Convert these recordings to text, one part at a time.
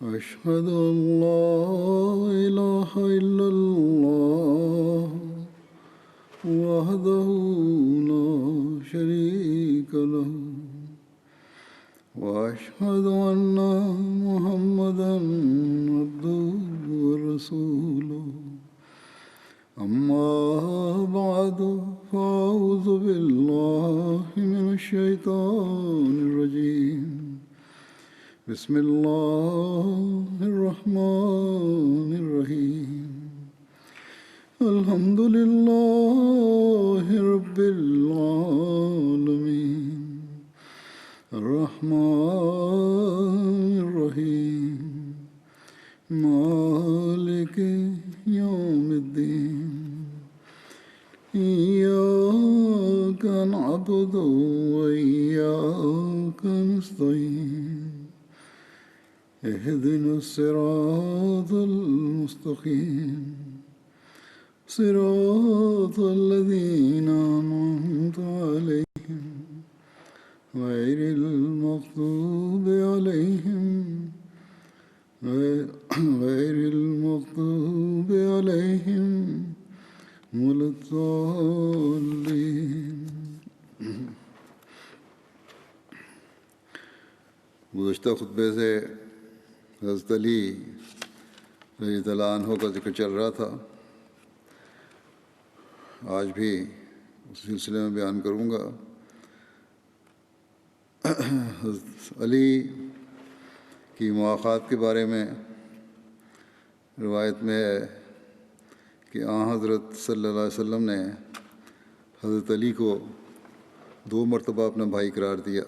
أشهد أن لا إله إلا الله وحده لا شريك له وأشهد أن محمدا عبده ورسوله أما بعد فأعوذ بالله من الشيطان الرجيم بسم الله الرحمن الرحيم الحمد لله رب العالمين الرحمن الرحيم مالك يوم الدين إياك نعبد وإياك نستعين اهدنا الصراط المستقيم صراط الذين أنعمت عليهم غير المغضوب عليهم ولا الضالين. گزشتہ خطبے سے حضرت علی رضی اللہ عنہ کا ذکر چل رہا تھا. آج بھی اس سلسلے میں بیان کروں گا. حضرت علی کی مواقعات کے بارے میں روایت میں ہے کہ حضرت صلی اللہ علیہ وسلم نے حضرت علی کو 2 مرتبہ اپنا بھائی قرار دیا.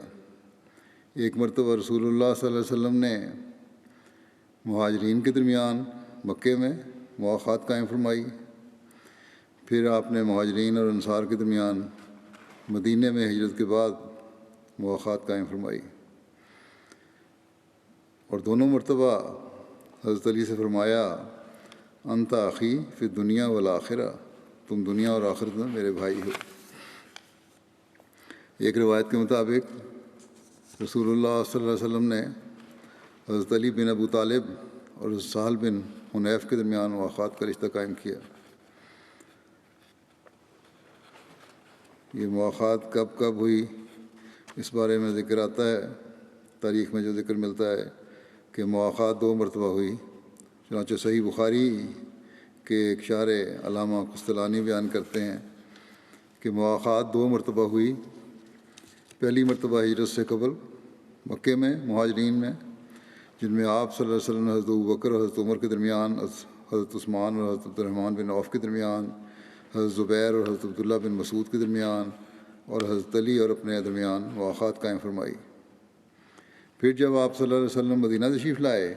ایک مرتبہ رسول اللہ صلی اللہ علیہ وسلم نے مہاجرین کے درمیان مکے میں مواقعات قائم فرمائی. پھر آپ نے مہاجرین اور انصار کے درمیان مدینہ میں ہجرت کے بعد مواقعات قائم فرمائی. اور دونوں مرتبہ حضرت علی سے فرمایا انت اخی فی دنیا والآخرہ، تم دنیا اور آخرت میں میرے بھائی ہو. ایک روایت کے مطابق رسول اللہ صلی اللہ علیہ وسلم نے حضرت علی بن ابو طالب اور سہل بن حنیف کے درمیان مواقعات کا رشتہ قائم کیا. یہ مواقعات کب کب ہوئی اس بارے میں ذکر آتا ہے. تاریخ میں جو ذکر ملتا ہے کہ مواقعات 2 مرتبہ ہوئی. چنانچہ صحیح بخاری کے ایک شارح علامہ قسطلانی بیان کرتے ہیں کہ مواقعات 2 مرتبہ ہوئی. پہلی مرتبہ ہجرت سے قبل مکے میں مہاجرین میں، جن میں آپ صلی اللہ علیہ وسلم نے حضرت ابوبکر اور حضرت عمر کے درمیان، حضرت عثمان اور حضرت عبدالرحمن بن عوف کے درمیان، حضرت زبیر اور حضرت عبداللہ بن مسعود کے درمیان اور حضرت علی اور اپنے درمیان مواقعات قائم فرمائی. پھر جب آپ صلی اللہ علیہ وسلم مدینہ تشریف لائے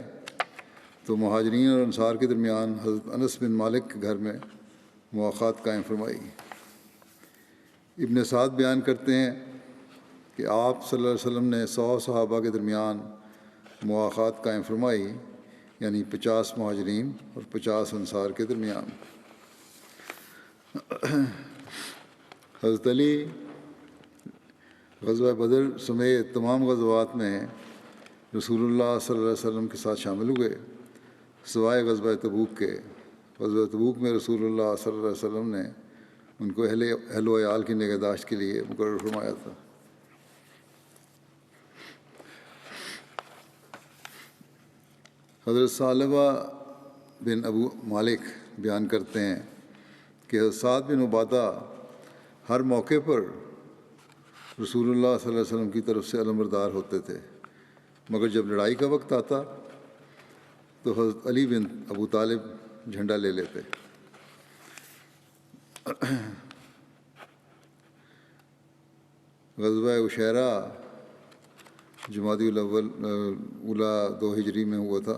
تو مہاجرین اور انصار کے درمیان حضرت انس بن مالک کے گھر میں مواقعات قائم فرمائی. ابن سعد بیان کرتے ہیں کہ آپ صلی اللہ علیہ وسلم نے 100 صحابہ کے درمیان مواقعات قائم فرمائی، یعنی 50 مہاجرین اور 50 انصار کے درمیان. حضرت علی غزوہ بدر سمیت تمام غزوات میں رسول اللہ صلی اللہ علیہ وسلم کے ساتھ شامل ہوئے سوائے غزوہ تبوک کے. غزوہ تبوک میں رسول اللہ صلی اللہ علیہ وسلم نے ان کو اہل و عیال کی نگہداشت کے لیے مقرر فرمایا تھا. حضرت ثعلبہ بن ابو مالک بیان کرتے ہیں کہ حضرت سعد بن عبادہ ہر موقع پر رسول اللہ صلی اللہ علیہ وسلم کی طرف سے علمبردار ہوتے تھے، مگر جب لڑائی کا وقت آتا تو حضرت علی بن ابو طالب جھنڈا لے لیتے. غزوہ عشیرہ جمادی الاول اولا 2 ہجری میں ہوا تھا.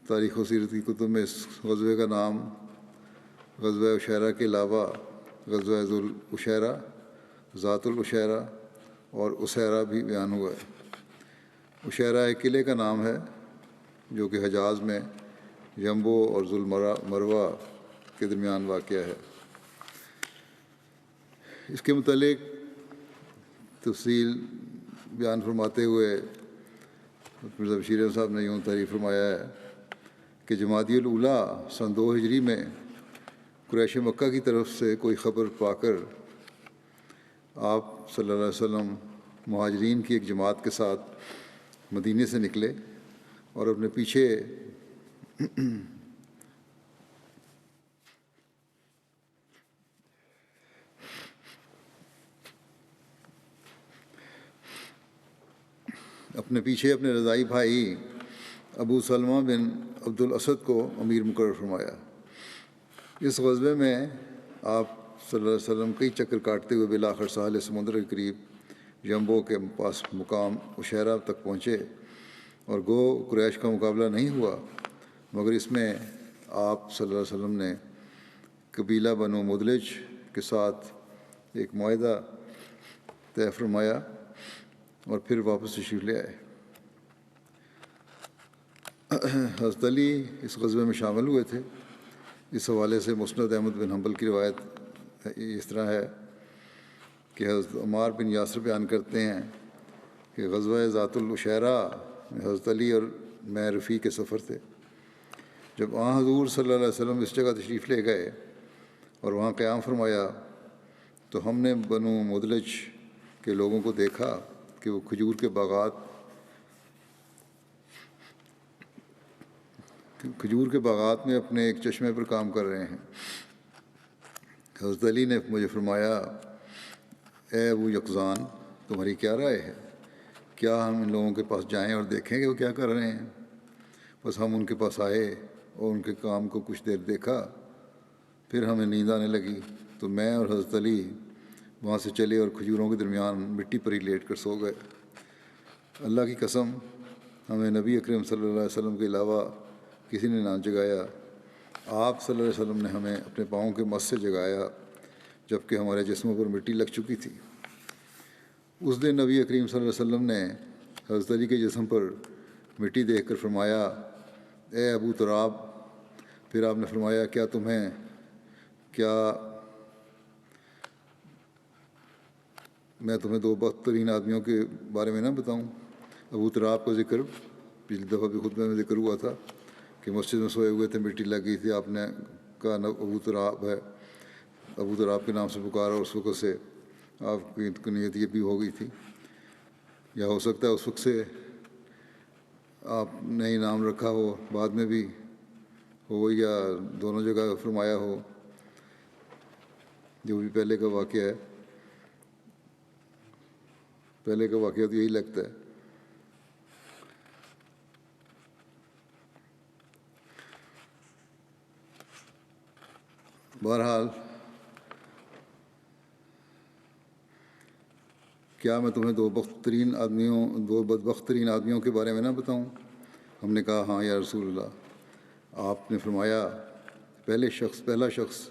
تاریخ و سیرت کی کتب میں اس غزوے کا نام غزوہ عشیرہ کے علاوہ غزوہ ذو العشیرہ، ذات العشیرہ اور اسیرہ بھی بیان ہوا ہے. عشیرہ ایک قلعے کا نام ہے جو کہ حجاز میں یمبو اور ذوالمروہ کے درمیان واقع ہے. اس کے متعلق تفصیل بیان فرماتے ہوئے مرزا بشیر احمد صاحب نے یوں تعریف فرمایا ہے کہ جمادی الاولیٰ سن 2 ہجری میں قریش مکہ کی طرف سے کوئی خبر پا کر آپ صلی اللہ علیہ وسلم مہاجرین کی ایک جماعت کے ساتھ مدینے سے نکلے اور اپنے پیچھے اپنے رضائی بھائی ابو سلمہ بن عبد الاسد کو امیر مقرر فرمایا۔ اس غزوے میں آپ صلی اللہ علیہ وسلم کئی چکر کاٹتے ہوئے بالآخر ساحل سمندر کے قریب جنبو کے پاس مقام عشیرہ تک پہنچے، اور گو قریش کا مقابلہ نہیں ہوا، مگر اس میں آپ صلی اللہ علیہ وسلم نے قبیلہ بنو مدلج کے ساتھ ایک معاہدہ طے فرمایا اور پھر واپس تشریف لے آئے۔ حضرت علی اس غزوے میں شامل ہوئے تھے۔ اس حوالے سے مسند احمد بن حنبل کی روایت اس طرح ہے کہ حضرت عمار بن یاسر بیان کرتے ہیں کہ غزوہ ذات العشیرہ میں حضرت علی اور میں رفیع کے سفر تھے۔ جب حضور صلی اللہ علیہ وسلم اس جگہ تشریف لے گئے اور وہاں قیام فرمایا تو ہم نے بنو مدلج کے لوگوں کو دیکھا کہ وہ کھجور کے باغات میں اپنے ایک چشمے پر کام کر رہے ہیں۔ حضرت علی نے مجھے فرمایا، اے ابو یقظان، تمہاری کیا رائے ہے؟ کیا ہم ان لوگوں کے پاس جائیں اور دیکھیں کہ وہ کیا کر رہے ہیں؟ بس ہم ان کے پاس آئے اور ان کے کام کو کچھ دیر دیکھا، پھر ہمیں نیند آنے لگی تو میں اور حضرت علی وہاں سے چلے اور کھجوروں کے درمیان مٹی پر ہی لیٹ کر سو گئے۔ اللہ کی قسم، ہمیں نبی اکرم صلی اللہ علیہ وسلم کے علاوہ کسی نے نہ جگایا۔ آپ صلی اللہ علیہ وسلم نے ہمیں اپنے پاؤں کے مس سے جگایا جب کہ ہمارے جسموں پر مٹی لگ چکی تھی۔ اس دن نبی کریم صلی اللہ علیہ وسلم نے حضرت علی کے جسم پر مٹی دیکھ کر فرمایا، اے ابو تراب۔ پھر آپ نے فرمایا، کیا میں تمہیں 2 بدترین آدمیوں کے بارے میں نہ بتاؤں؟ ابو تراب کا ذکر پچھلی دفعہ بھی خطبے میں ذکر ہوا تھا کہ مسجد میں سوئے ہوئے تھے، مٹی لگ گئی تھی، آپ نے کہا ابو تراب ہے، ابو تراب کے نام سے پکارا، اور اس وقت سے آپ کی کنیت یہ بھی ہو گئی تھی، یا ہو سکتا ہے اس وقت سے آپ نے ہی نام رکھا ہو، بعد میں بھی ہو، یا دونوں جگہ فرمایا ہو، جو بھی پہلے کا واقعہ ہے۔ پہلے کا واقعہ تو یہی لگتا ہے۔ بہرحال کیا میں تمہیں 2 بدبخت ترین آدمیوں کے بارے میں نہ بتاؤں؟ ہم نے کہا، ہاں یا رسول اللہ۔ آپ نے فرمایا، پہلا شخص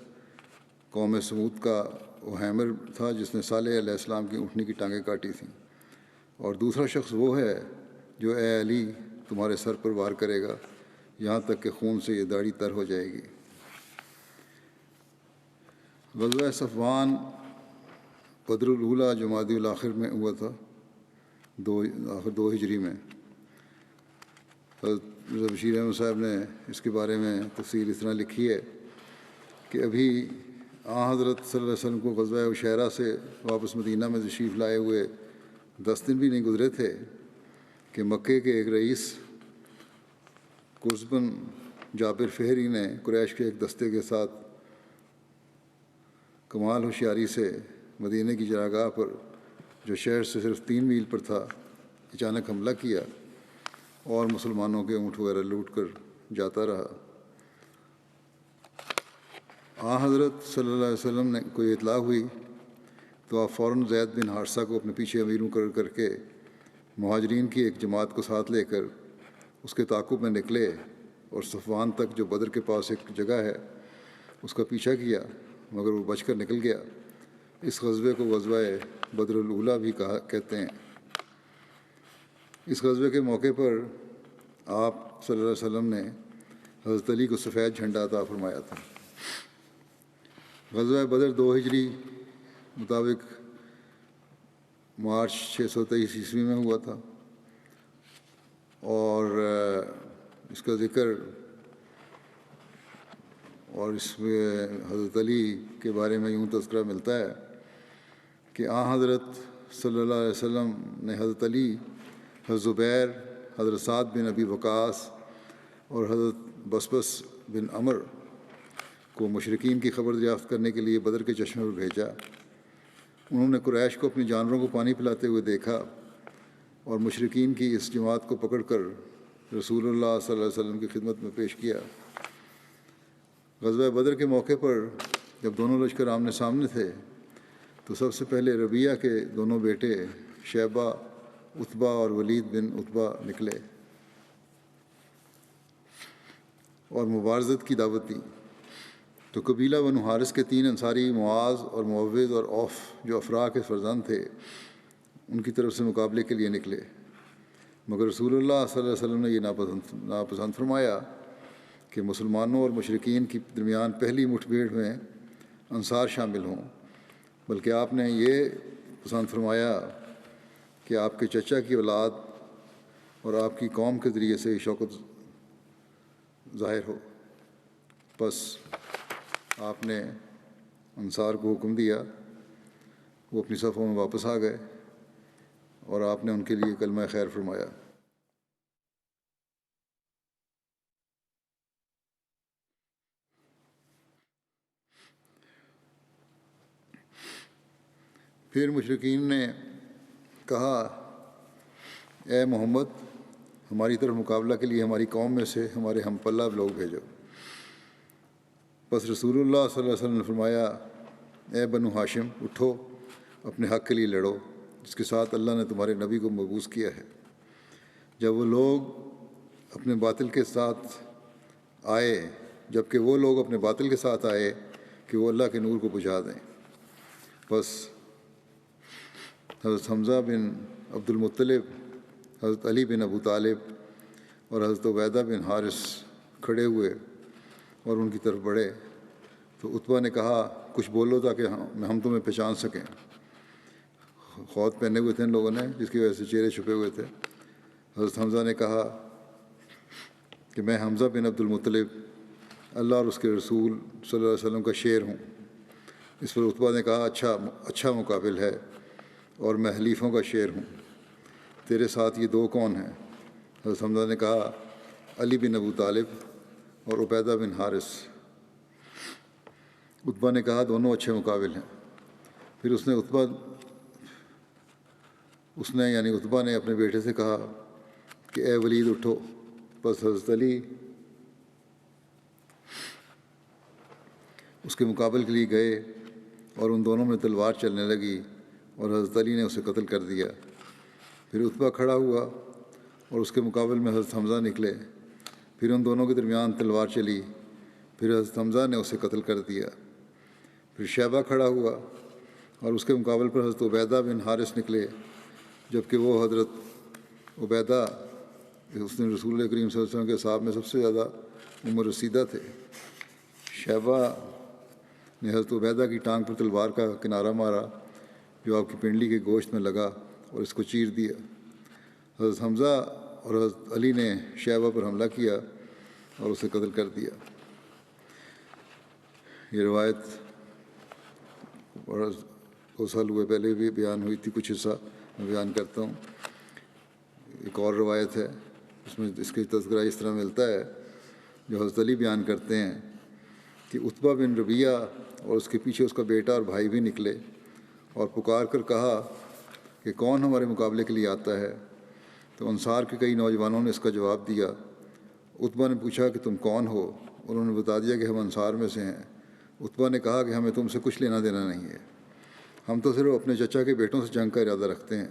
قوم سمود کا وہ حیمر تھا جس نے صالح علیہ السلام کی اونٹنی کی ٹانگیں کاٹی تھیں، اور دوسرا شخص وہ ہے جو اے علی تمہارے سر پر وار کرے گا یہاں تک کہ خون سے یہ داڑھی تر ہو جائے گی۔ غزوہ صفوان بدر الاولیٰ جمادی الاخر میں ہوا تھا، 2 ہجری میں۔ حضرت مرزا بشیر احمد صاحب نے اس کے بارے میں تفصیل اس طرح لکھی ہے کہ ابھی حضرت صلی اللہ علیہ وسلم کو غزوہ عشیرہ سے واپس مدینہ میں تشریف لائے ہوئے 10 دن بھی نہیں گزرے تھے کہ مکے کے ایک رئیس قرظ بن جابر فہری نے قریش کے ایک دستے کے ساتھ کمال ہوشیاری سے مدینہ کی چراگاہ پر، جو شہر سے صرف 3 میل پر تھا، اچانک حملہ کیا اور مسلمانوں کے اونٹ وغیرہ لوٹ کر جاتا رہا۔ حضرت صلی اللہ علیہ وسلم نے کوئی اطلاع ہوئی تو آپ فوراً زید بن حارثہ کو اپنے پیچھے امیر مقرر کر کے مہاجرین کی ایک جماعت کو ساتھ لے کر اس کے تعاقب میں نکلے اور صفوان تک، جو بدر کے پاس ایک جگہ ہے، اس کا پیچھا کیا، مگر وہ بچ کر نکل گیا۔ اس غزوے کو غزوہ بدر الاولیٰ بھی کہتے ہیں۔ اس غزوے کے موقع پر آپ صلی اللہ علیہ وسلم نے حضرت علی کو سفید جھنڈا عطا فرمایا تھا۔ غزوہ بدر 2 ہجری مطابق مارچ 623 عیسوی میں ہوا تھا۔ اور اس کا ذکر اور اس میں حضرت علی کے بارے میں یوں تذکرہ ملتا ہے کہ حضرت صلی اللہ علیہ وسلم نے حضرت علی، حضرت زبیر، حضرت سعد بن ابی وقاص اور حضرت بسبس بن عمر کو مشرکین کی خبر دریافت کرنے کے لیے بدر کے چشمے پر بھیجا۔ انہوں نے قریش کو اپنی جانوروں کو پانی پلاتے ہوئے دیکھا اور مشرکین کی اس جماعت کو پکڑ کر رسول اللہ صلی اللہ علیہ وسلم کی خدمت میں پیش کیا۔ غزوہ بدر کے موقع پر جب دونوں لشکر آمنے سامنے تھے تو سب سے پہلے ربیہ کے دونوں بیٹے شیبہ، عتبہ اور ولید بن عتبہ نکلے اور مبارزت کی دعوت دی، تو قبیلہ بنو حارث کے 3 انصاری معاذ اور معوذ اور اوف جو افراح کے فرزند تھے ان کی طرف سے مقابلے کے لیے نکلے، مگر رسول اللہ صلی اللہ علیہ وسلم نے یہ ناپسند فرمایا کہ مسلمانوں اور مشرکین کے درمیان پہلی مٹھ بھیڑ میں انصار شامل ہوں، بلکہ آپ نے یہ پسند فرمایا کہ آپ کے چچا کی اولاد اور آپ کی قوم کے ذریعے سے شوکت ظاہر ہو۔ پس آپ نے انصار کو حکم دیا، وہ اپنی صفوں میں واپس آ گئے اور آپ نے ان کے لیے کلمہ خیر فرمایا۔ پھر مشرکین نے کہا، اے محمد، ہماری طرف مقابلہ کے لیے ہماری قوم میں سے ہمارے ہم پلہ لوگ بھیجو۔ بس رسول اللہ صلی اللہ علیہ وسلم نے فرمایا، اے بنو ہاشم، اٹھو، اپنے حق کے لیے لڑو جس کے ساتھ اللہ نے تمہارے نبی کو مبعوث کیا ہے۔ جب وہ لوگ اپنے باطل کے ساتھ آئے کہ وہ اللہ کے نور کو بجھا دیں، بس حضرت حمزہ بن عبد المطلب، حضرت علی بن ابو طالب اور حضرت عبیدہ بن حارث کھڑے ہوئے اور ان کی طرف بڑھے، تو عتبہ نے کہا، کچھ بولو تاکہ ہم تمہیں پہچان سکیں۔ خوات پہنے ہوئے تھے ان لوگوں نے، جس کی وجہ سے چہرے چھپے ہوئے تھے۔ حضرت حمزہ نے کہا کہ میں حمزہ بن عبد المطلب، اللہ اور اس کے رسول صلی اللہ علیہ وسلم کا شیر ہوں۔ اس پر عتبہ نے کہا، اچھا مقابل ہے، اور میں حلیفوں کا شیر ہوں، تیرے ساتھ یہ 2 کون ہیں؟ حضرت حمزہ نے کہا، علی بن ابو طالب اور عبیدہ بن حارث۔ عتبہ نے کہا، دونوں اچھے مقابل ہیں۔ پھر عتبہ نے اپنے بیٹے سے کہا کہ اے ولید، اٹھو۔ بس حضرت علی اس کے مقابل کے لیے گئے اور ان دونوں میں تلوار چلنے لگی اور حضرت علی نے اسے قتل کر دیا۔ پھر عتبہ کھڑا ہوا اور اس کے مقابل میں حضرت حمزہ نکلے، پھر ان دونوں کے درمیان تلوار چلی، پھر حضرت حمزہ نے اسے قتل کر دیا۔ پھر شیبہ کھڑا ہوا اور اس کے مقابل پر حضرت عبیدہ بن حارث نکلے، جبکہ وہ حضرت عبیدہ اس نے رسول کریم صلی اللہ علیہ وسلم کے اصحاب میں سب سے زیادہ عمر رسیدہ تھے۔ شیبہ نے حضرت عبیدہ کی ٹانگ پر تلوار کا کنارہ مارا جو آپ کی پنڈلی کے گوشت میں لگا اور اس کو چیر دیا۔ حضرت حمزہ اور حضرت علی نے شیبہ پر حملہ کیا اور اسے قتل کر دیا۔ یہ روایت 2 سال ہوئے پہلے بھی بیان ہوئی تھی، کچھ حصہ میں بیان کرتا ہوں۔ ایک اور روایت ہے، اس میں اس کا تذکرہ اس طرح ملتا ہے جو حضرت علی بیان کرتے ہیں کہ عتبہ بن ربیہ اور اس کے پیچھے اس کا بیٹا اور بھائی بھی نکلے اور پکار کر کہا کہ کون ہمارے مقابلے کے لیے آتا ہے؟ تو انصار کے کئی نوجوانوں نے اس کا جواب دیا۔ عتبہ نے پوچھا کہ تم کون ہو؟ انہوں نے بتا دیا کہ ہم انصار میں سے ہیں۔ عتبہ نے کہا کہ ہمیں تم سے کچھ لینا دینا نہیں ہے، ہم تو صرف اپنے چچا کے بیٹوں سے جنگ کا ارادہ رکھتے ہیں۔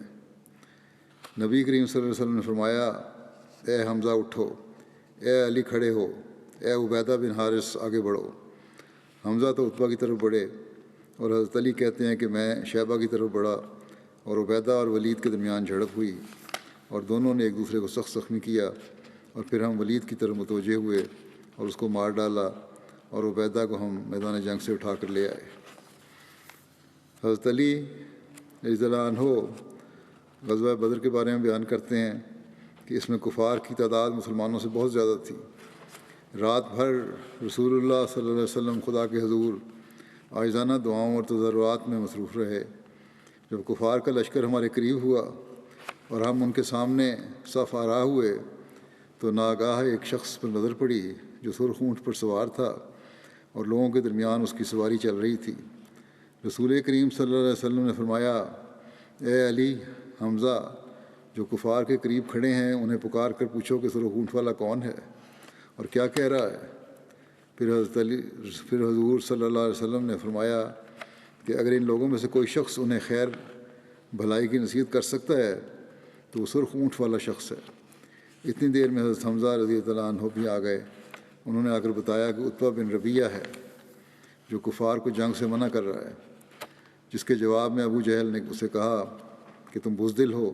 نبی کریم صلی اللہ علیہ وسلم نے فرمایا، اے حمزہ اٹھو، اے علی کھڑے ہو، اے عبیدہ بن حارث آگے بڑھو۔ حمزہ تو عتبہ کی طرف بڑھے اور حضرت علی کہتے ہیں کہ میں شیبہ کی طرف بڑھا اور عبیدہ اور ولید کے درمیان جھڑپ ہوئی اور دونوں نے ایک دوسرے کو سخت زخمی کیا، اور پھر ہم ولید کی طرف متوجہ ہوئے اور اس کو مار ڈالا اور عبیدہ کو ہم میدان جنگ سے اٹھا کر لے آئے۔ حضرت علی رضی اللہ عنہ غزوہ بدر کے بارے میں بیان کرتے ہیں کہ کہ اس میں کفار کی تعداد مسلمانوں سے بہت زیادہ تھی۔ رات بھر رسول اللہ صلی اللہ علیہ وسلم خدا کے حضور عاجزانہ دعاؤں اور تضرعات میں مصروف رہے۔ جب کفار کا لشکر ہمارے قریب ہوا اور ہم ان کے سامنے صف آرا ہوئے تو ناگاہ ایک شخص پر نظر پڑی جو سرخ اونٹ پر سوار تھا اور لوگوں کے درمیان اس کی سواری چل رہی تھی۔ رسول کریم صلی اللہ علیہ وسلم نے فرمایا، اے علی، حمزہ جو کفار کے قریب کھڑے ہیں انہیں پکار کر پوچھو کہ سرخ اونٹ والا کون ہے اور کیا کہہ رہا ہے۔ پھر حضور صلی اللہ علیہ وسلم نے فرمایا کہ اگر ان لوگوں میں سے کوئی شخص انہیں خیر بھلائی کی نصیحت کر سکتا ہے تو وہ سرخ اونٹ والا شخص ہے۔ اتنی دیر میں حضرت حمزہ رضی اللہ عنہ بھی آ گئے۔ انہوں نے آ کر بتایا کہ عتبہ بن ربیعہ ہے جو کفار کو جنگ سے منع کر رہا ہے، جس کے جواب میں ابو جہل نے اسے کہا کہ تم بزدل ہو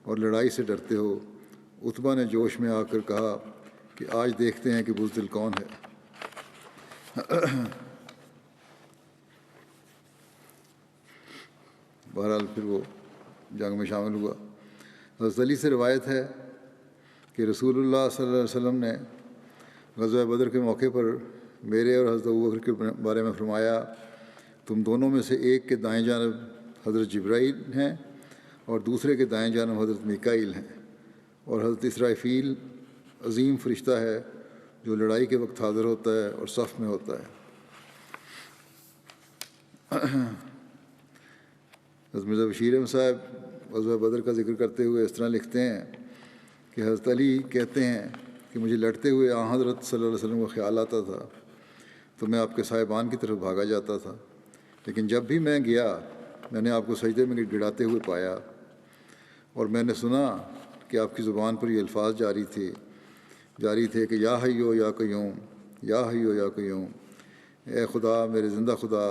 اور لڑائی سے ڈرتے ہو۔ عتبہ نے جوش میں آ کر کہا کہ آج دیکھتے ہیں کہ بزدل کون ہے۔ بہرحال پھر وہ جنگ میں شامل ہوا۔ حضرت علی سے روایت ہے کہ رسول اللہ صلی اللہ علیہ وسلم نے غزوہ بدر کے موقع پر میرے اور حضرت ابوبکر کے بارے میں فرمایا، تم دونوں میں سے ایک کے دائیں جانب حضرت جبرائیل ہیں اور دوسرے کے دائیں جانب حضرت میکائیل ہیں، اور حضرت اسرافیل عظیم فرشتہ ہے جو لڑائی کے وقت حاضر ہوتا ہے اور صف میں ہوتا ہے۔ حضرت مرزا بشیر احمد صاحب غزوہ بدر کا ذکر کرتے ہوئے اس طرح لکھتے ہیں کہ حضرت علی کہتے ہیں کہ مجھے لڑتے ہوئے آن حضرت صلی اللہ علیہ وسلم کا خیال آتا تھا تو میں آپ کے صاحبان کی طرف بھاگا جاتا تھا، لیکن جب بھی میں گیا میں نے آپ کو سجدے میں گڑاتے ہوئے پایا، اور میں نے سنا کہ آپ کی زبان پر یہ الفاظ جاری تھے کہ یا حیو یا قیوم، یا حیو یا قیوم، اے خدا میرے زندہ خدا،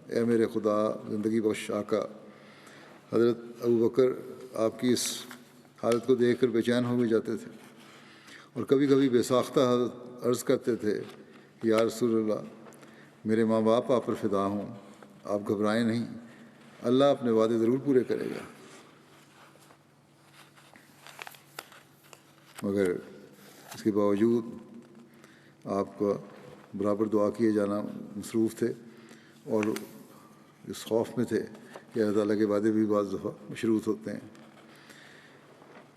اے میرے خدا زندگی بخش آقا۔ حضرت ابوبکر آپ کی اس حالت کو دیکھ کر بے چین ہو بھی جاتے تھے اور کبھی کبھی بے ساختہ عرض کرتے تھے کہ یا رسول اللہ، میرے ماں باپ آپ پر فدا ہوں، آپ گھبرائیں نہیں، اللہ اپنے وعدے ضرور پورے کرے گا۔ مگر اس کے باوجود آپ کا برابر دعا کیے جانا مصروف تھے اور اس خوف میں تھے کہ اللہ تعالیٰ کے وعدے بھی بعض دفعہ مشروط ہوتے ہیں۔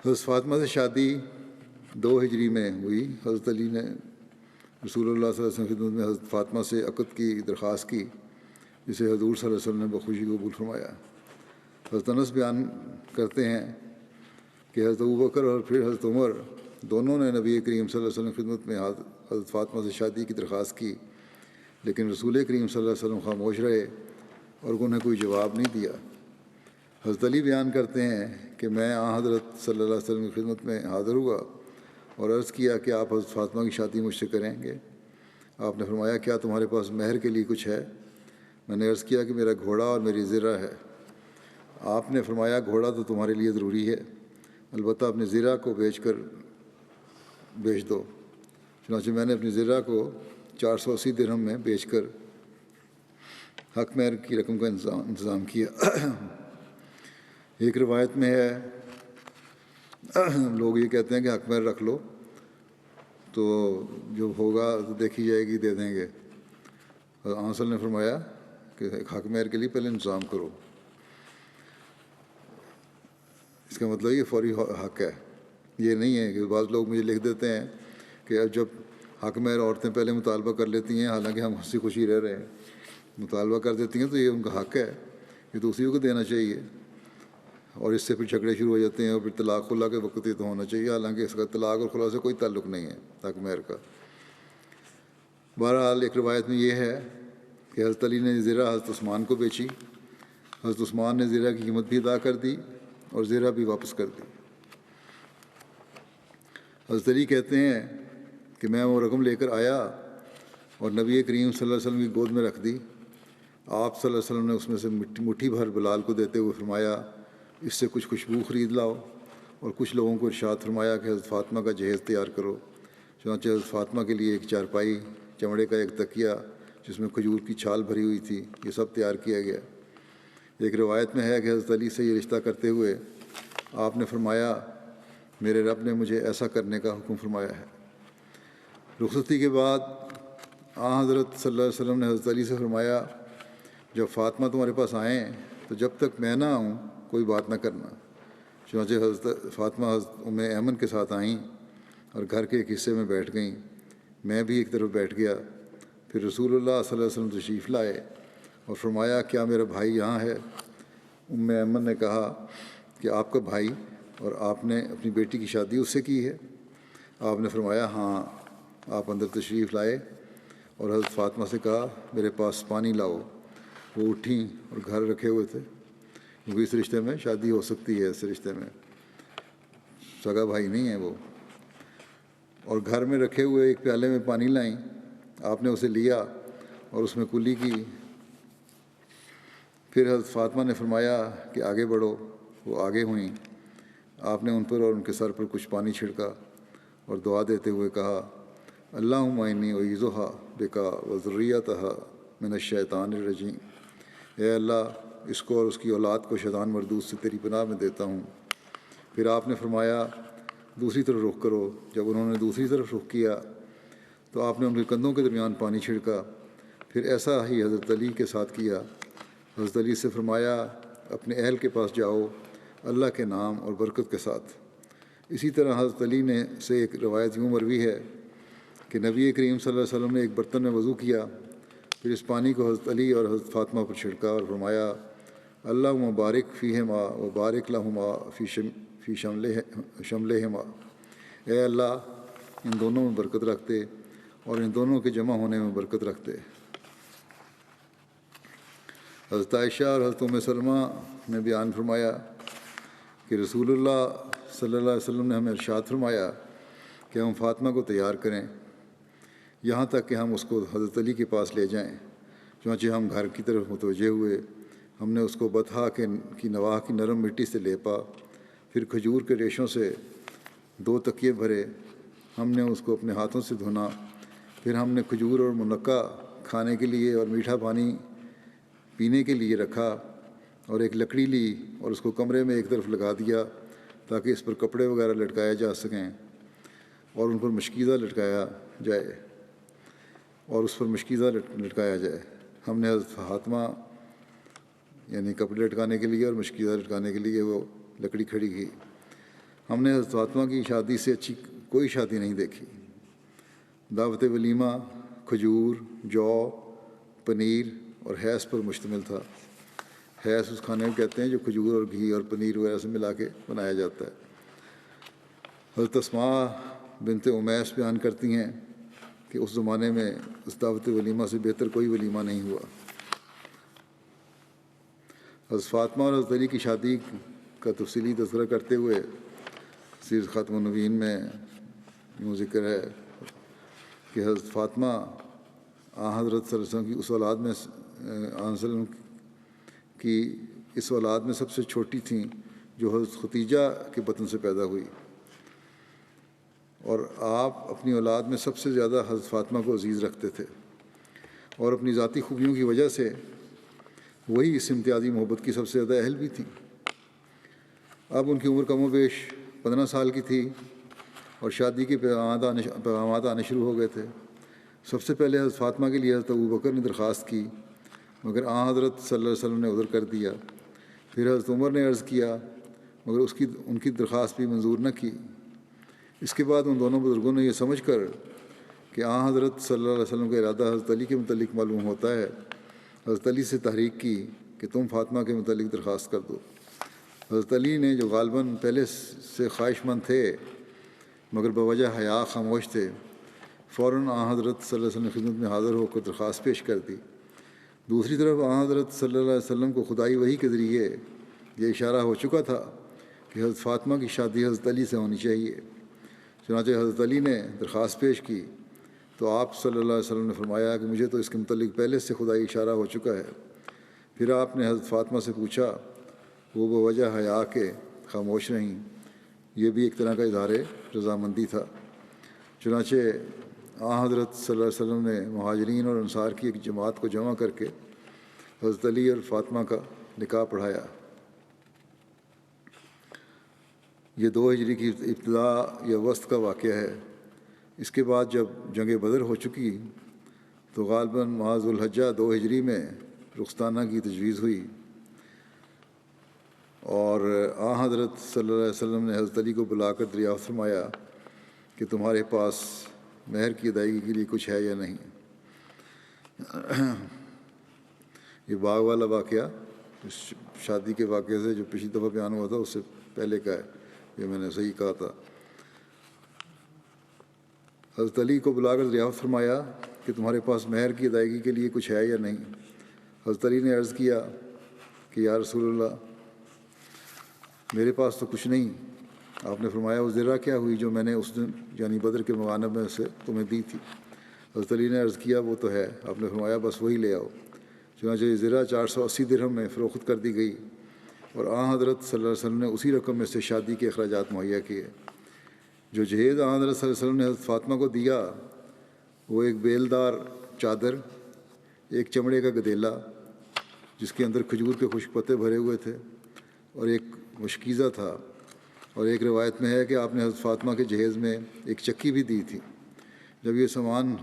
حضرت فاطمہ سے شادی 2 ہجری میں ہوئی۔ حضرت علی نے رسول اللہ صلی اللہ علیہ وسلم کی خدمت میں حضرت فاطمہ سے عقد کی درخواست کی، جسے حضور صلی اللہ علیہ وسلم نے بخوشی قبول فرمایا۔ حضرت انس بیان کرتے ہیں کہ حضرت ابوبکر اور پھر حضرت عمر دونوں نے نبی کریم صلی اللہ علیہ وسلم کی خدمت میں حضرت فاطمہ سے شادی کی درخواست کی، لیکن رسول کریم صلی اللہ علیہ وسلم خاموش رہے اور انہیں کوئی جواب نہیں دیا۔ حضرت علی بیان کرتے ہیں کہ میں حضرت صلی اللہ علیہ وسلم کی خدمت میں حاضر ہوا اور عرض کیا کہ آپ حضرت فاطمہ کی شادی مجھ سے کریں گے۔ آپ نے فرمایا کیا تمہارے پاس مہر کے لیے کچھ ہے؟ میں نے عرض کیا کہ میرا گھوڑا اور میری زرہ ہے۔ آپ نے فرمایا گھوڑا تو تمہارے لیے ضروری ہے، البتہ اپنے زرہ کو بیچ دو۔ چنانچہ میں نے اپنی زرہ کو 480 درہم میں بیچ کر حق مہر کی رقم کا انتظام کیا۔ ایک روایت میں ہے لوگ یہ کہتے ہیں کہ حق مہر رکھ لو تو جو ہوگا تو دیکھی جائے گی، دے دیں گے۔ آنسل نے فرمایا کہ حق مہر کے لیے پہلے انتظام کرو، اس کا مطلب یہ فوری حق ہے۔ یہ نہیں ہے کہ بعض لوگ مجھے لکھ دیتے ہیں کہ اب جب حق مہر عورتیں پہلے مطالبہ کر لیتی ہیں، حالانکہ ہم ہنسی خوشی رہ رہے ہیں، مطالبہ کر دیتی ہیں تو یہ ان کا حق ہے، یہ تو اسی کو دینا چاہیے، اور اس سے پھر جھگڑے شروع ہو جاتے ہیں اور پھر طلاق خلا کے وقت یہ تو ہونا چاہیے، حالانکہ اس کا طلاق اور خلا سے کوئی تعلق نہیں ہے حق مہر کا۔ بہرحال ایک روایت میں یہ ہے کہ حضرت علی نے زرہ حضرت عثمان کو بیچی، حضرت عثمان نے زرہ کی قیمت بھی ادا کر دی اور زرہ بھی واپس کر دی۔ حضرت علی کہتے ہیں کہ میں وہ رقم لے کر آیا اور نبی کریم صلی اللہ علیہ وسلم کی گود میں رکھ دی۔ آپ صلی اللہ علیہ وسلم نے اس میں سے مٹھی بھر بلال کو دیتے ہوئے فرمایا اس سے کچھ خوشبو خرید لاؤ، اور کچھ لوگوں کو ارشاد فرمایا کہ حضرت فاطمہ کا جہیز تیار کرو۔ چنانچہ حضرت فاطمہ کے لیے ایک چارپائی، چمڑے کا ایک تکیہ جس میں کھجور کی چھال بھری ہوئی تھی، یہ سب تیار کیا گیا۔ ایک روایت میں ہے کہ حضرت علی سے یہ رشتہ کرتے ہوئے آپ نے فرمایا میرے رب نے مجھے ایسا کرنے کا حکم فرمایا ہے۔ رخصتی کے بعد حضرت صلی اللہ علیہ وسلم نے حضرت علی سے فرمایا، جب فاطمہ تمہارے پاس آئیں تو جب تک میں نہ آؤں کوئی بات نہ کرنا۔ چنانچہ حضرت فاطمہ حضرت ام ایمن کے ساتھ آئیں اور گھر کے ایک حصے میں بیٹھ گئیں، میں بھی ایک طرف بیٹھ گیا۔ پھر رسول اللہ صلی اللہ علیہ وسلم تشریف لائے اور فرمایا، کیا میرا بھائی یہاں ہے؟ ام ایمن نے کہا کہ آپ کا بھائی، اور آپ نے اپنی بیٹی کی شادی اس سے کی ہے؟ آپ نے فرمایا ہاں۔ آپ اندر تشریف لائے اور حضرت فاطمہ سے کہا، میرے پاس پانی لاؤ۔ وہ اٹھیں اور گھر رکھے ہوئے تھے، کیونکہ اس رشتے میں شادی ہو سکتی ہے، اس رشتے میں سگا بھائی نہیں ہے وہ۔ اور گھر میں رکھے ہوئے ایک پیالے میں پانی لائیں، آپ نے اسے لیا اور اس میں کلی کی۔ پھر حضرت فاطمہ نے فرمایا کہ آگے بڑھو۔ وہ آگے ہوئیں۔ آپ نے ان پر اور ان کے سر پر کچھ پانی چھڑکا اور دعا دیتے ہوئے کہا، اللہم انی اعیذھا بک وذریتھا من الشیطان الرجیم۔ اے اللہ، اس کو اور اس کی اولاد کو شیطان مردود سے تیری پناہ میں دیتا ہوں۔ پھر آپ نے فرمایا، دوسری طرف رخ کرو۔ جب انہوں نے دوسری طرف رخ کیا تو آپ نے ان کے کندھوں کے درمیان پانی چھڑکا۔ پھر ایسا ہی حضرت علی کے ساتھ کیا۔ حضرت علی سے فرمایا، اپنے اہل کے پاس جاؤ اللہ کے نام اور برکت کے ساتھ۔ اسی طرح حضرت علی نے سے ایک روایت یوں مروی ہے کہ نبی کریم صلی اللہ علیہ وسلم نے ایک برتن میں وضو کیا، پھر اس پانی کو حضرت علی اور حضرت فاطمہ پر چھڑکا اور فرمایا، اللہم بارک فیہما و بارک لہما فی شملہما۔ اے اللہ، ان دونوں میں برکت رکھتے اور ان دونوں کے جمع ہونے میں برکت رکھتے۔ حضرت عائشہ اور حضرت ام سلمہ نے بیان فرمایا کہ رسول اللہ صلی اللہ علیہ وسلم نے ہمیں ارشاد فرمایا کہ ہم فاطمہ کو تیار کریں یہاں تک کہ ہم اس کو حضرت علی کے پاس لے جائیں۔ چنانچہ ہم گھر کی طرف متوجہ ہوئے۔ ہم نے اس کو بطحا کی نواح کی نرم مٹی سے لیپا، پھر کھجور کے ریشوں سے 2 تکیے بھرے۔ ہم نے اس کو اپنے ہاتھوں سے دھونا، پھر ہم نے کھجور اور منقع کھانے کے لیے اور میٹھا پانی پینے کے لیے رکھا، اور ایک لکڑی لی اور اس کو کمرے میں ایک طرف لگا دیا تاکہ اس پر کپڑے وغیرہ لٹکائے جا سکیں اور ان پر مشکیزہ لٹکایا جائے۔ ہم نے حضرت فاطمہ یعنی کپڑے لٹکانے کے لیے اور مشکیزہ لٹکانے کے لیے وہ لکڑی کھڑی کی۔ ہم نے حضرت فاطمہ کی شادی سے اچھی کوئی شادی نہیں دیکھی۔ دعوت ولیمہ کھجور، جو، پنیر اور حیض پر مشتمل تھا۔ حیض اس کھانے کو کہتے ہیں جو کھجور اور گھی اور پنیر وغیرہ سے ملا کے بنایا جاتا ہے۔ حضرت اسماء بنت امیس بیان کرتی ہیں کہ اس زمانے میں اس دعوت ولیمہ سے بہتر کوئی ولیمہ نہیں ہوا۔ حضرت فاطمہ اور حضرت علی کی شادی کا تفصیلی تذکرہ کرتے ہوئے سیرت خاتم النبیین میں یوں ذکر ہے کہ حضرت فاطمہ حضرت صلی اللہ علیہ وسلم کی اس اولاد میں اس اولاد میں سب سے چھوٹی تھیں جو حضرت ختیجہ کے بطن سے پیدا ہوئی، اور آپ اپنی اولاد میں سب سے زیادہ حضرت فاطمہ کو عزیز رکھتے تھے، اور اپنی ذاتی خوبیوں کی وجہ سے وہی اس امتیازی محبت کی سب سے زیادہ اہل بھی تھیں۔ اب ان کی عمر کم و بیش 15 سال کی تھی اور شادی کے پیغامات آنے شروع ہو گئے تھے۔ سب سے پہلے حضرت فاطمہ کے لیے حضرت ابوبکر نے درخواست کی، مگر حضرت صلی اللہ علیہ وسلم نے عذر کر دیا۔ پھر حضرت عمر نے عرض کیا، مگر ان کی درخواست بھی منظور نہ کی۔ اس کے بعد ان دونوں بزرگوں نے یہ سمجھ کر کہ حضرت صلی اللہ علیہ وسلم کا ارادہ حضرت علی کے متعلق معلوم ہوتا ہے، حضرت علی سے تحریک کی کہ تم فاطمہ کے متعلق درخواست کر دو۔ حضرت علی نے جو غالباً پہلے سے خواہش مند تھے مگر بوجہ حیا خاموش تھے، فوراً حضرت صلی اللہ علیہ وسلم کی خدمت میں حاضر ہو کر درخواست پیش کر دی۔ دوسری طرف حضرت صلی اللہ علیہ وسلم کو خدائی وحی کے ذریعے یہ اشارہ ہو چکا تھا کہ حضرت فاطمہ کی شادی حضرت علی سے ہونی چاہیے۔ چنانچہ حضرت علی نے درخواست پیش کی تو آپ صلی اللہ علیہ وسلم نے فرمایا کہ مجھے تو اس کے متعلق پہلے سے خدائی اشارہ ہو چکا ہے۔ پھر آپ نے حضرت فاطمہ سے پوچھا، وہ بوجہ حیا کے خاموش رہیں۔ یہ بھی ایک طرح کا اظہار رضامندی تھا۔ چنانچہ حضرت صلی اللہ علیہ وسلم نے مہاجرین اور انصار کی ایک جماعت کو جمع کر کے حضرت علی اور فاطمہ کا نکاح پڑھایا۔ یہ 2 ہجری کی ابتدا یا وسط کا واقعہ ہے۔ اس کے بعد جب جنگ بدر ہو چکی تو غالباً ماہ ذو الحجہ 2 ہجری میں رخصتانہ کی تجویز ہوئی، اور حضرت صلی اللہ علیہ وسلم نے حضرت علی کو بلا کر دریافت فرمایا کہ تمہارے پاس مہر کی ادائیگی کے لیے کچھ ہے یا نہیں۔ یہ باغ والا واقعہ اس شادی کے واقعے سے جو پچھلی دفعہ بیان ہوا تھا اس سے پہلے کا ہے، یہ میں نے صحیح کہا تھا۔ حضرت علی کو بلا کر دریافت فرمایا کہ تمہارے پاس مہر کی ادائیگی کے لیے کچھ ہے یا نہیں۔ حضرت علی نے عرض کیا کہ یا رسول اللہ، میرے پاس تو کچھ نہیں۔ آپ نے فرمایا وہ زرہ کیا ہوئی جو میں نے اس دن یعنی بدر کے مغانم میں سے تمہیں دی تھی؟ حضرت علی نے عرض کیا وہ تو ہے۔ آپ نے فرمایا بس وہی لے آؤ۔ چنانچہ یہ زرہ 480 درہم میں فروخت کر دی گئی، اور حضرت صلی اللہ علیہ وسلم نے اسی رقم میں سے شادی کے اخراجات مہیا کیے۔ جو جہیز حضرت صلی اللہ علیہ وسلم نے حضرت فاطمہ کو دیا وہ ایک بیلدار چادر، ایک چمڑے کا گدیلا جس کے اندر کھجور کے خشک پتے بھرے ہوئے تھے، اور ایک مشکیزہ تھا، اور ایک روایت میں ہے کہ آپ نے حضرت فاطمہ کے جہیز میں ایک چکی بھی دی تھی۔ جب یہ سامان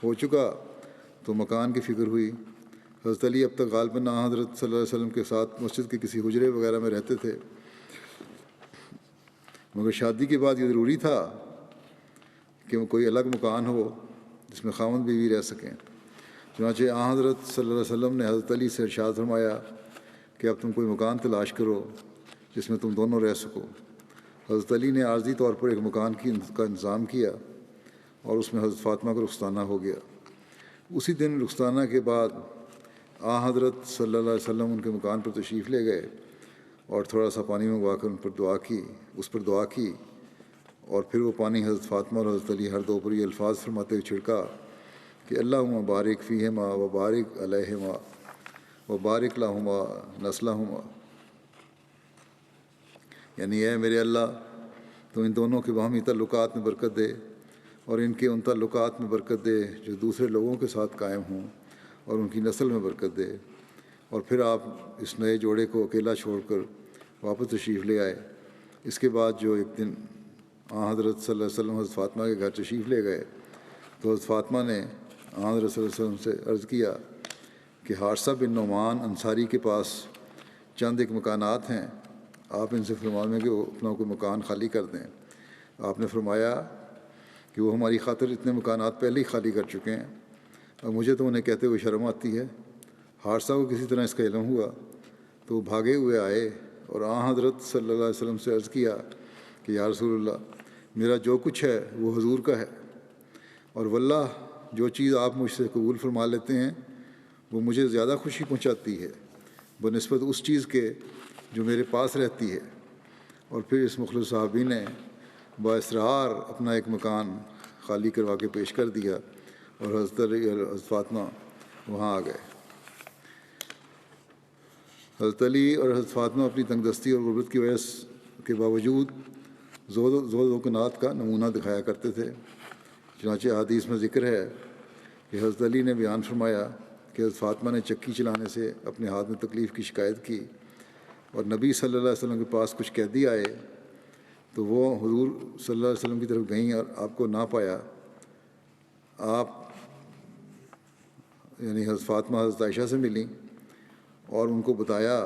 ہو چکا تو مکان کی فکر ہوئی۔ حضرت علی اب تک غالباً حضرت صلی اللہ علیہ وسلم کے ساتھ مسجد کے کسی حجرے وغیرہ میں رہتے تھے، مگر شادی کے بعد یہ ضروری تھا کہ وہ کوئی الگ مکان ہو جس میں خاوند بیوی رہ سکیں۔ چنانچہ حضرت صلی اللہ علیہ وسلم نے حضرت علی سے ارشاد فرمایا کہ اب تم کوئی مکان تلاش کرو جس میں تم دونوں رہ سکو۔ حضرت علی نے عارضی طور پر ایک مکان کا انتظام کیا، اور اس میں حضرت فاطمہ کا رخصتانہ ہو گیا۔ اسی دن رخصتانہ کے بعد حضرت صلی اللہ علیہ وسلم ان کے مکان پر تشریف لے گئے، اور تھوڑا سا پانی منگوا کر اس پر دعا کی، اور پھر وہ پانی حضرت فاطمہ اور حضرت علی ہر دو پر یہ الفاظ فرماتے ہوئے چھڑکا کہ اللہم بارک فیہما و بارک علیہما و بارک لہما نسلہما، یعنی اے میرے اللہ تو ان دونوں کے باہمی تعلقات میں برکت دے، اور ان کے ان تعلقات میں برکت دے جو دوسرے لوگوں کے ساتھ قائم ہوں، اور ان کی نسل میں برکت دے۔ اور پھر آپ اس نئے جوڑے کو اکیلا چھوڑ کر واپس تشریف لے آئے۔ اس کے بعد جو ایک دن حضرت صلی اللہ علیہ وسلم حضرت فاطمہ کے گھر تشریف لے گئے تو حضرت فاطمہ نے حضرت صلی اللہ علیہ وسلم سے عرض کیا کہ حارثہ بن نعمان انصاری کے پاس چند ایک مکانات ہیں، آپ ان سے فرمائیں کہ وہ اپنا کوئی مکان خالی کر دیں۔ آپ نے فرمایا کہ وہ ہماری خاطر اتنے مکانات پہلے ہی خالی کر چکے ہیں، اور مجھے تو انہیں کہتے ہوئے شرم آتی ہے۔ حارثہ کو کسی طرح اس کا علم ہوا تو وہ بھاگے ہوئے آئے، اور حضرت صلی اللہ علیہ وسلم سے عرض کیا کہ یا رسول اللہ، میرا جو کچھ ہے وہ حضور کا ہے، اور واللہ جو چیز آپ مجھ سے قبول فرما لیتے ہیں وہ مجھے زیادہ خوشی پہنچاتی ہے بنسبت اس چیز کے جو میرے پاس رہتی ہے۔ اور پھر اس مخلص صحابی نے بااصرار اپنا ایک مکان خالی کروا کے پیش کر دیا، اور حضرت علی اور حضرت فاطمہ وہاں آ گئے۔ حضرت علی اور حضرت فاطمہ اپنی تنگ دستی اور غربت کی وجہ کے باوجود زود و کنات کا نمونہ دکھایا کرتے تھے۔ چنانچہ حدیث میں ذکر ہے کہ حضرت علی نے بیان فرمایا کہ حضرت فاطمہ نے چکی چلانے سے اپنے ہاتھ میں تکلیف کی شکایت کی، اور نبی صلی اللہ علیہ وسلم کے پاس کچھ قیدی آئے تو وہ حضور صلی اللہ علیہ وسلم کی طرف گئیں اور آپ کو نہ پایا۔ آپ یعنی حضرت فاطمہ حضرت عائشہ سے ملیں اور ان کو بتایا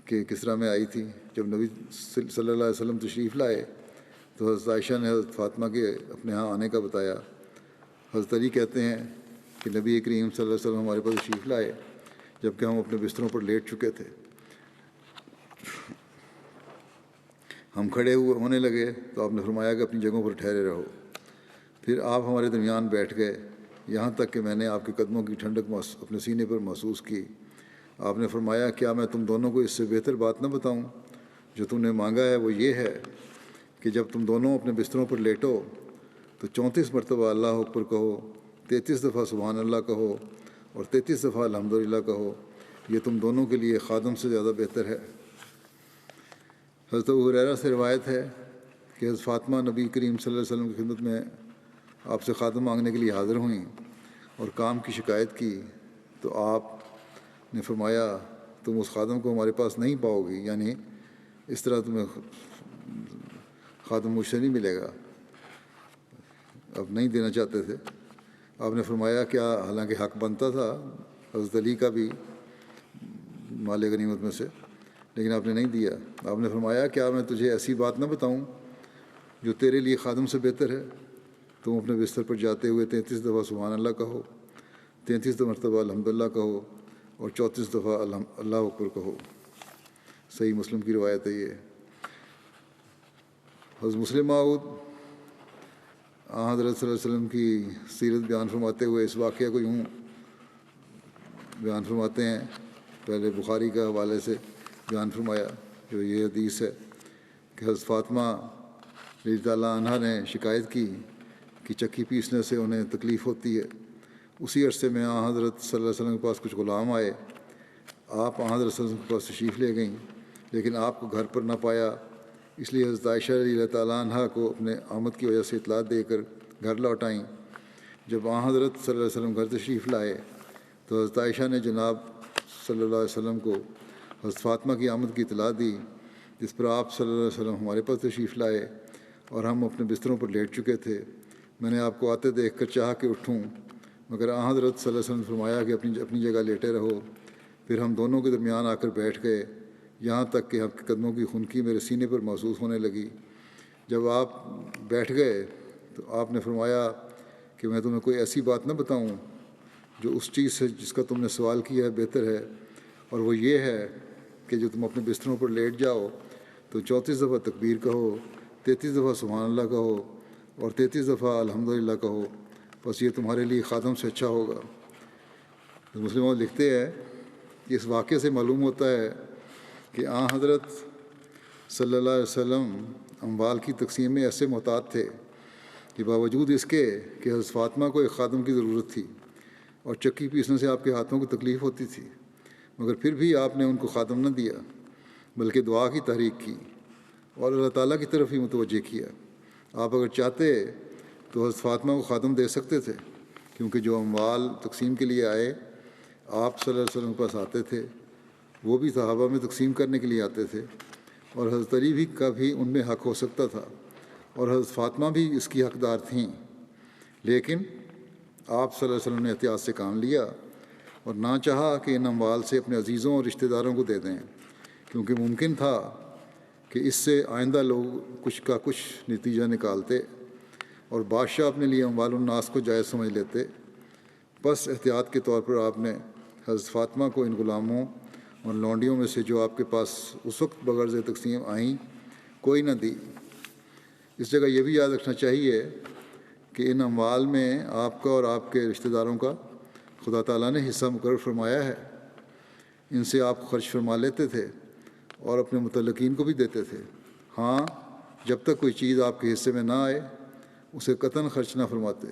کہ کس طرح میں آئی تھی۔ جب نبی صلی اللہ علیہ وسلم تشریف لائے تو حضرت عائشہ نے حضرت فاطمہ کے اپنے ہاں آنے کا بتایا۔ حضرت علی کہتے ہیں کہ نبی کریم صلی اللہ علیہ وسلم ہمارے پاس تشریف لائے جبکہ ہم اپنے بستروں پر لیٹ چکے تھے۔ ہم کھڑے ہونے لگے تو آپ نے فرمایا کہ اپنی جگہوں پر ٹھہرے رہو۔ پھر آپ ہمارے درمیان بیٹھ گئے، یہاں تک کہ میں نے آپ کے قدموں کی ٹھنڈک اپنے سینے پر محسوس کی۔ آپ نے فرمایا کیا میں تم دونوں کو اس سے بہتر بات نہ بتاؤں؟ جو تم نے مانگا ہے وہ یہ ہے کہ جب تم دونوں اپنے بستروں پر لیٹو تو 34 مرتبہ اللہ اکبر کہو، 33 دفعہ سبحان اللہ کہو، اور 33 دفعہ الحمدللہ کہو، یہ تم دونوں کے لیے خادم سے زیادہ بہتر ہے۔ حضرت ابو ہریرہ سے روایت ہے کہ حضرت فاطمہ نبی کریم صلی اللہ علیہ وسلم کی خدمت میں آپ سے خادم مانگنے کے لیے حاضر ہوئیں اور کام کی شکایت کی تو آپ نے فرمایا تم اس خادم کو ہمارے پاس نہیں پاؤ گی، یعنی اس طرح تمہیں خادم مجھ سے نہیں ملے گا، اب نہیں دینا چاہتے تھے۔ آپ نے فرمایا کیا، حالانکہ حق بنتا تھا حضرت علی کا بھی مال غنیمت میں سے، لیکن آپ نے نہیں دیا۔ آپ نے فرمایا کیا میں تجھے ایسی بات نہ بتاؤں جو تیرے لیے خادم سے بہتر ہے؟ تم اپنے بستر پر جاتے ہوئے 33 دفعہ سبحان اللہ کہو، 33 مرتبہ الحمدللہ کہو، اور 34 دفعہ اللہ اکبر کہو۔ صحیح مسلم کی روایت ہے یہ۔ حضرت مسلم موعود حضرت صلی اللہ علیہ وسلم کی سیرت بیان فرماتے ہوئے اس واقعہ کو یوں بیان فرماتے ہیں، پہلے بخاری کا حوالے سے بیان فرمایا جو یہ حدیث ہے کہ حضرت فاطمہ رضی اللہ عنہا نے شکایت کی کہ چکی پیسنے سے انہیں تکلیف ہوتی ہے۔ اسی عرصے میں حضرت صلی اللہ علیہ وسلم کے پاس کچھ غلام آئے، آپ حضرت صلی اللہ علیہ وسلم کے پاس تشریف لے گئیں، لیکن آپ کو گھر پر نہ پایا، اس لیے حضرت عائشہ رضی اللہ تعالیٰ عنہا کو اپنے آمد کی وجہ سے اطلاع دے کر گھر لوٹ آئیں۔ جب حضرت صلی اللہ علیہ وسلم گھر تشریف لائے تو حضرت عائشہ نے جناب صلی اللہ علیہ وسلم کو حضرت فاطمہ کی آمد کی اطلاع دی، جس پر آپ صلی اللہ علیہ وسلم ہمارے پاس تشریف لائے اور ہم اپنے بستروں پر لیٹ چکے تھے۔ میں نے آپ کو آتے دیکھ کر چاہا کہ اٹھوں، مگر حضرت صلی اللہ علیہ وسلم نے فرمایا کہ اپنی جگہ لیٹے رہو۔ پھر ہم دونوں کے درمیان آ کر بیٹھ گئے، یہاں تک کہ آپ کے قدموں کی خنکی میرے سینے پر محسوس ہونے لگی۔ جب آپ بیٹھ گئے تو آپ نے فرمایا کہ میں تمہیں کوئی ایسی بات نہ بتاؤں جو اس چیز سے جس کا تم نے سوال کیا ہے بہتر ہے، اور وہ یہ ہے کہ جو تم اپنے بستروں پر لیٹ جاؤ تو 34 دفعہ تکبیر کہو، 33 دفعہ سبحان اللہ کہو، اور 33 دفعہ الحمدللہ کہو، بس یہ تمہارے لیے خادم سے اچھا ہوگا۔ مسلمان لکھتے ہیں کہ اس واقعے سے معلوم ہوتا ہے کہ حضرت صلی اللہ علیہ وسلم اموال کی تقسیم میں ایسے محتاط تھے کہ باوجود اس کے کہ حضرت فاطمہ کو ایک خادم کی ضرورت تھی اور چکی پیسنے سے آپ کے ہاتھوں کو تکلیف ہوتی تھی، مگر پھر بھی آپ نے ان کو خادم نہ دیا بلکہ دعا کی تحریک کی اور اللہ تعالیٰ کی طرف ہی متوجہ کیا۔ آپ اگر چاہتے تو حضرت فاطمہ کو خادم دے سکتے تھے، کیونکہ جو اموال تقسیم کے لیے آئے آپ صلی اللہ علیہ وسلم کے پاس آتے تھے، وہ بھی صحابہ میں تقسیم کرنے کے لیے آتے تھے، اور حضرت علی بھی کا بھی ان میں حق ہو سکتا تھا، اور حضرت فاطمہ بھی اس کی حقدار تھیں، لیکن آپ صلی اللہ علیہ وسلم نے احتیاط سے کام لیا اور نہ چاہا کہ ان اموال سے اپنے عزیزوں اور رشتہ داروں کو دے دیں، کیونکہ ممکن تھا کہ اس سے آئندہ لوگ کچھ کا کچھ نتیجہ نکالتے اور بادشاہ اپنے لیے اموال الناس کو جائز سمجھ لیتے۔ بس احتیاط کے طور پر آپ نے حضرت فاطمہ کو ان غلاموں اور لونڈیوں میں سے جو آپ کے پاس اس وقت بغرض تقسیم آئیں کوئی نہ دی۔ اس جگہ یہ بھی یاد رکھنا چاہیے کہ ان اموال میں آپ کا اور آپ کے رشتہ داروں کا خدا تعالیٰ نے حصہ مقرر فرمایا ہے، ان سے آپ خرچ فرما لیتے تھے اور اپنے متعلقین کو بھی دیتے تھے۔ ہاں، جب تک کوئی چیز آپ کے حصے میں نہ آئے اسے قطعاً خرچ نہ فرماتے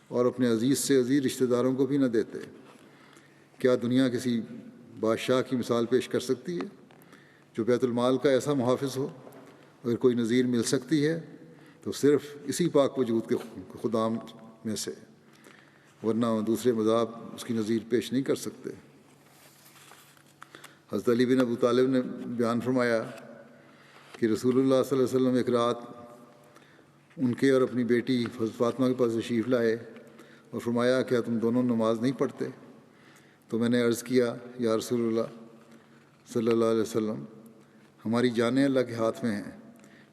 اور اپنے عزیز سے عزیز رشتہ داروں کو بھی نہ دیتے۔ کیا دنیا کسی بادشاہ کی مثال پیش کر سکتی ہے جو بیت المال کا ایسا محافظ ہو؟ اگر کوئی نظیر مل سکتی ہے تو صرف اسی پاک وجود کے خدا میں سے، ورنہ دوسرے مذاہب اس کی نظیر پیش نہیں کر سکتے۔ حضرت علی بن ابو طالب نے بیان فرمایا کہ رسول اللہ صلی اللہ علیہ وسلم ایک رات ان کے اور اپنی بیٹی حضرت فاطمہ کے پاس تشریف لائے اور فرمایا کیا تم دونوں نماز نہیں پڑھتے؟ تو میں نے عرض کیا یا رسول اللہ صلی اللہ علیہ وسلم، ہماری جانیں اللہ کے ہاتھ میں ہیں،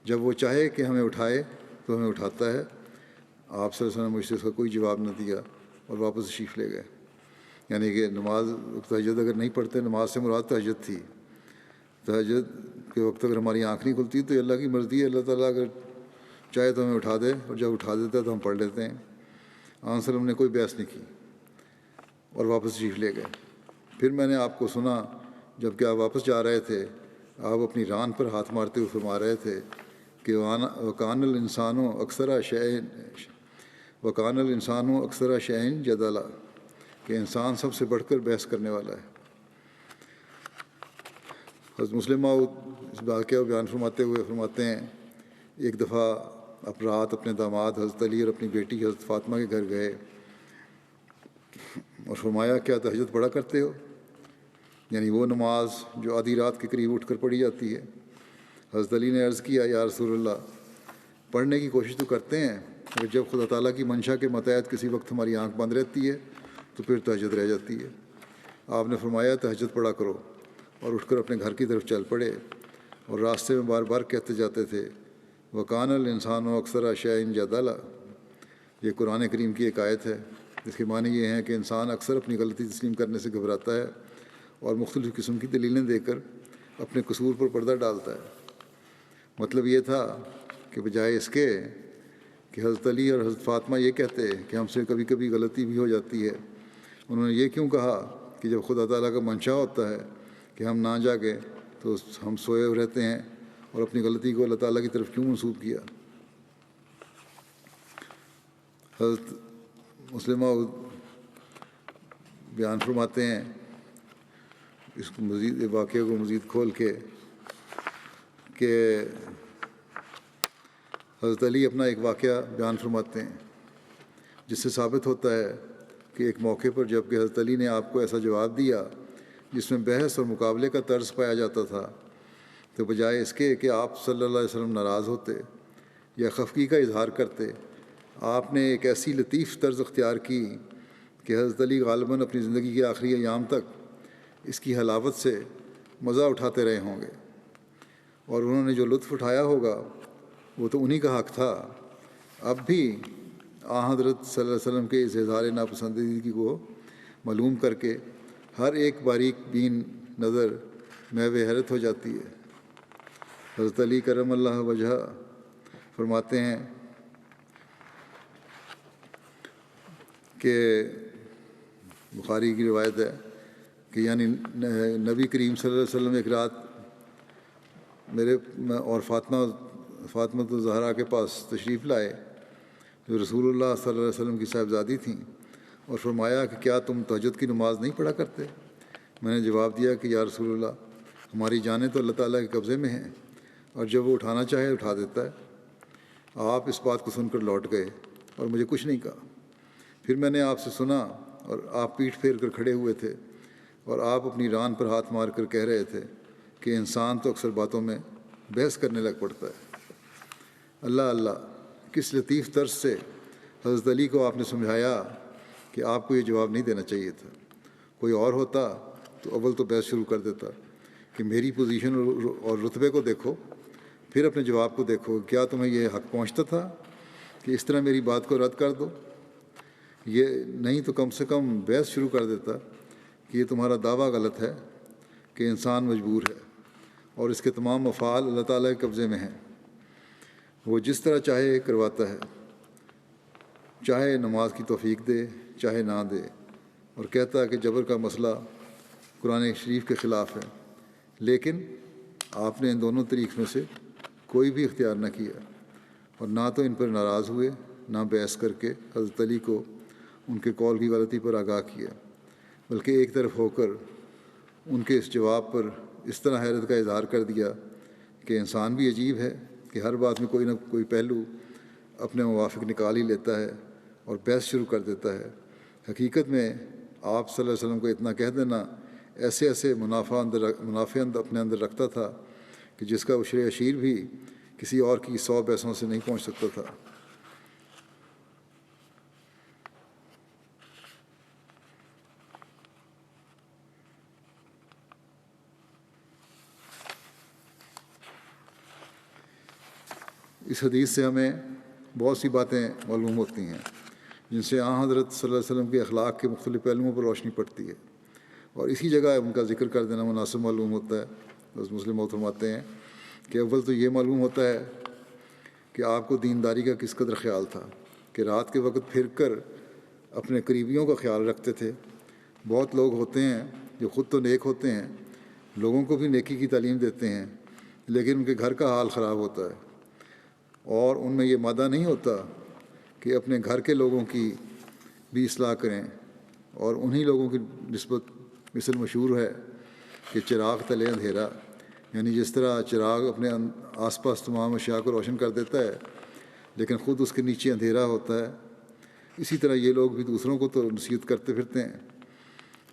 جب وہ چاہے کہ ہمیں اٹھائے تو ہمیں اٹھاتا ہے۔ آپ صلی اللہ علیہ وسلم مجھ سے اس کا کوئی جواب نہ دیا اور واپس تشریف لے گئے۔ یعنی کہ نماز تہجد اگر نہیں پڑھتے، نماز سے مراد تہجد تھی، تہجد کے وقت اگر ہماری آنکھ نہیں کھلتی تو یہ اللہ کی مرضی ہے، اللہ تعالیٰ اگر چاہے تو ہمیں اٹھا دے، اور جب اٹھا دیتا ہے تو ہم پڑھ لیتے ہیں۔ آن وسلم نے کوئی بحث نہیں کی اور واپس تشریف لے گئے۔ پھر میں نے آپ کو سنا جب کہ آپ واپس جا رہے تھے، آپ اپنی ران پر ہاتھ مارتے ہوئے فرما رہے تھے کہ وکان الانسان اکثر شیئن جدلا، کہ انسان سب سے بڑھ کر بحث کرنے والا ہے۔ حضرت مسلم موعود اس واقعہ کو بیان فرماتے ہوئے فرماتے ہیں، ایک دفعہ آپ رات اپنے داماد حضرت علی اور اپنی بیٹی حضرت فاطمہ کے گھر گئے اور فرمایا کیا تہجد پڑھا کرتے ہو؟ یعنی وہ نماز جو آدھی رات کے قریب اٹھ کر پڑھی جاتی ہے۔ حضرت علی نے عرض کیا یا رسول اللہ پڑھنے کی کوشش تو کرتے ہیں مگر جب خدا تعالیٰ کی منشا کے متحد کسی وقت ہماری آنکھ بند رہتی ہے تو پھر تہجد رہ جاتی ہے۔ آپ نے فرمایا تہجد پڑھا کرو، اور اٹھ کر اپنے گھر کی طرف چل پڑے اور راستے میں بار بار کہتے جاتے تھے وکان الانسان و اکثر شیء جدلا۔ یہ قرآن کریم کی ایک آیت ہے جس کے معنی یہ ہیں کہ انسان اکثر اپنی غلطی تسلیم کرنے سے گھبراتا ہے اور مختلف قسم کی دلیلیں دے کر اپنے قصور پر پردہ ڈالتا ہے۔ مطلب یہ تھا کہ بجائے اس کے کہ حضرت علی اور حضرت فاطمہ یہ کہتے کہ ہم سے کبھی کبھی غلطی بھی ہو جاتی ہے، انہوں نے یہ کیوں کہا کہ جب خدا تعالیٰ کا منشا ہوتا ہے کہ ہم نہ جاگیں تو ہم سوئے رہتے ہیں، اور اپنی غلطی کو اللہ تعالیٰ کی طرف کیوں منسوب کیا۔ حضرت مسلمہ بیان فرماتے ہیں اس کو مزید واقعے کو مزید کھول کے کہ حضرت علی اپنا ایک واقعہ بیان فرماتے ہیں جس سے ثابت ہوتا ہے کہ ایک موقع پر جب کہ حضرت علی نے آپ کو ایسا جواب دیا جس میں بحث اور مقابلے کا طرز پایا جاتا تھا، تو بجائے اس کے کہ آپ صلی اللہ علیہ وسلم ناراض ہوتے یا خفگی کا اظہار کرتے، آپ نے ایک ایسی لطیف طرز اختیار کی کہ حضرت علی غالباً اپنی زندگی کے آخری ایام تک اس کی حلاوت سے مزہ اٹھاتے رہے ہوں گے، اور انہوں نے جو لطف اٹھایا ہوگا وہ تو انہی کا حق تھا۔ اب بھی حضرت صلی اللہ علیہ وسلم کے اس اظہار ناپسندیدگی کو معلوم کر کے ہر ایک باریک بین نظر محو حیرت ہو جاتی ہے۔ حضرت علی کرم اللہ وجہ فرماتے ہیں کہ بخاری کی روایت ہے کہ یعنی نبی کریم صلی اللہ علیہ وسلم ایک رات میرے اور فاطمہ الزہرا کے پاس تشریف لائے جو رسول اللہ صلی اللہ علیہ وسلم کی صاحبزادی تھیں، اور فرمایا کہ کیا تم تہجد کی نماز نہیں پڑھا کرتے؟ میں نے جواب دیا کہ یا رسول اللہ ہماری جانیں تو اللہ تعالیٰ کے قبضے میں ہیں، اور جب وہ اٹھانا چاہے اٹھا دیتا ہے۔ آپ اس بات کو سن کر لوٹ گئے اور مجھے کچھ نہیں کہا۔ پھر میں نے آپ سے سنا اور آپ پیٹھ پھیر کر کھڑے ہوئے تھے اور آپ اپنی ران پر ہاتھ مار کر کہہ رہے تھے کہ انسان تو اکثر باتوں میں بحث کرنے لگ پڑتا ہے۔ اللہ اللہ، کس لطیف طرز سے حضرت علی کو آپ نے سمجھایا کہ آپ کو یہ جواب نہیں دینا چاہیے تھا۔ کوئی اور ہوتا تو اول تو بحث شروع کر دیتا کہ میری پوزیشن اور رتبے کو دیکھو، پھر اپنے جواب کو دیکھو، کیا تمہیں یہ حق پہنچتا تھا کہ اس طرح میری بات کو رد کر دو؟ یہ نہیں تو کم سے کم بحث شروع کر دیتا کہ یہ تمہارا دعویٰ غلط ہے کہ انسان مجبور ہے اور اس کے تمام افعال اللہ تعالیٰ کے قبضے میں ہیں، وہ جس طرح چاہے کرواتا ہے، چاہے نماز کی توفیق دے چاہے نہ دے، اور کہتا ہے کہ جبر کا مسئلہ قرآن شریف کے خلاف ہے۔ لیکن آپ نے ان دونوں طریق میں سے کوئی بھی اختیار نہ کیا، اور نہ تو ان پر ناراض ہوئے نہ بحث کر کے حضرت علی کو ان کے قول کی غلطی پر آگاہ کیا، بلکہ ایک طرف ہو کر ان کے اس جواب پر اس طرح حیرت کا اظہار کر دیا کہ انسان بھی عجیب ہے کہ ہر بات میں کوئی نہ کوئی پہلو اپنے موافق نکال ہی لیتا ہے اور بحث شروع کر دیتا ہے۔ حقیقت میں آپ صلی اللہ علیہ وسلم کو اتنا کہہ دینا ایسے منافع اپنے اندر رکھتا تھا کہ جس کا عشر عشیر بھی کسی اور کی 100 بحثوں سے نہیں پہنچ سکتا تھا۔ اس حدیث سے ہمیں بہت سی باتیں معلوم ہوتی ہیں جن سے حضرت صلی اللہ علیہ وسلم کے اخلاق کے مختلف پہلوؤں پر روشنی پڑتی ہے، اور اسی جگہ ان کا ذکر کر دینا مناسب معلوم ہوتا ہے۔ بس مسلم فرماتے ہیں کہ اول تو یہ معلوم ہوتا ہے کہ آپ کو دینداری کا کس قدر خیال تھا کہ رات کے وقت پھر کر اپنے قریبیوں کا خیال رکھتے تھے۔ بہت لوگ ہوتے ہیں جو خود تو نیک ہوتے ہیں، لوگوں کو بھی نیکی کی تعلیم دیتے ہیں، لیکن ان کے گھر کا حال خراب ہوتا ہے، اور ان میں یہ مادہ نہیں ہوتا کہ اپنے گھر کے لوگوں کی بھی اصلاح کریں، اور انہی لوگوں کی نسبت مثل مشہور ہے کہ چراغ تلے اندھیرا، یعنی جس طرح چراغ اپنے آس پاس تمام اشیاء کو روشن کر دیتا ہے لیکن خود اس کے نیچے اندھیرا ہوتا ہے، اسی طرح یہ لوگ بھی دوسروں کو تو نصیحت کرتے پھرتے ہیں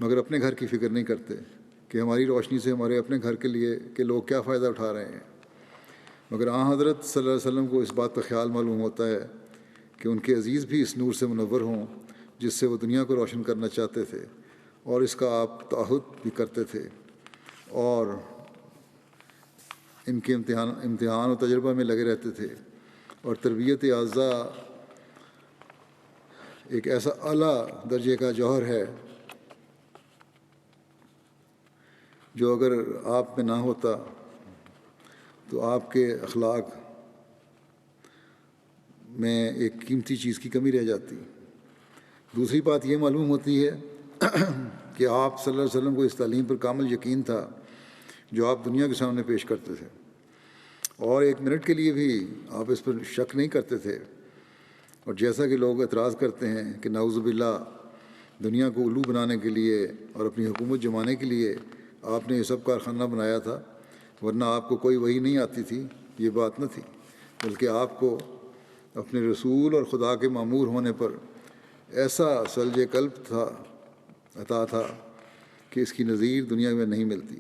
مگر اپنے گھر کی فکر نہیں کرتے کہ ہماری روشنی سے ہمارے اپنے گھر کے لیے کہ لوگ کیا فائدہ اٹھا رہے ہیں۔ مگر حضرت صلی اللہ علیہ وسلم کو اس بات کا خیال معلوم ہوتا ہے کہ ان کے عزیز بھی اس نور سے منور ہوں جس سے وہ دنیا کو روشن کرنا چاہتے تھے، اور اس کا آپ تعہد بھی کرتے تھے، اور ان کے امتحان و تجربہ میں لگے رہتے تھے، اور تربیت اعضاء ایک ایسا اعلیٰ درجے کا جوہر ہے جو اگر آپ میں نہ ہوتا تو آپ کے اخلاق میں ایک قیمتی چیز کی کمی رہ جاتی۔ دوسری بات یہ معلوم ہوتی ہے کہ آپ صلی اللہ علیہ وسلم کو اس تعلیم پر کامل یقین تھا جو آپ دنیا کے سامنے پیش کرتے تھے، اور ایک منٹ کے لیے بھی آپ اس پر شک نہیں کرتے تھے۔ اور جیسا کہ لوگ اعتراض کرتے ہیں کہ نعوذ باللہ دنیا کو الو بنانے کے لیے اور اپنی حکومت جمانے کے لیے آپ نے یہ سب کارخانہ بنایا تھا، ورنہ آپ کو کوئی وحی نہیں آتی تھی، یہ بات نہ تھی، بلکہ آپ کو اپنے رسول اور خدا کے مامور ہونے پر ایسا سلج قلب عطا تھا کہ اس کی نظیر دنیا میں نہیں ملتی۔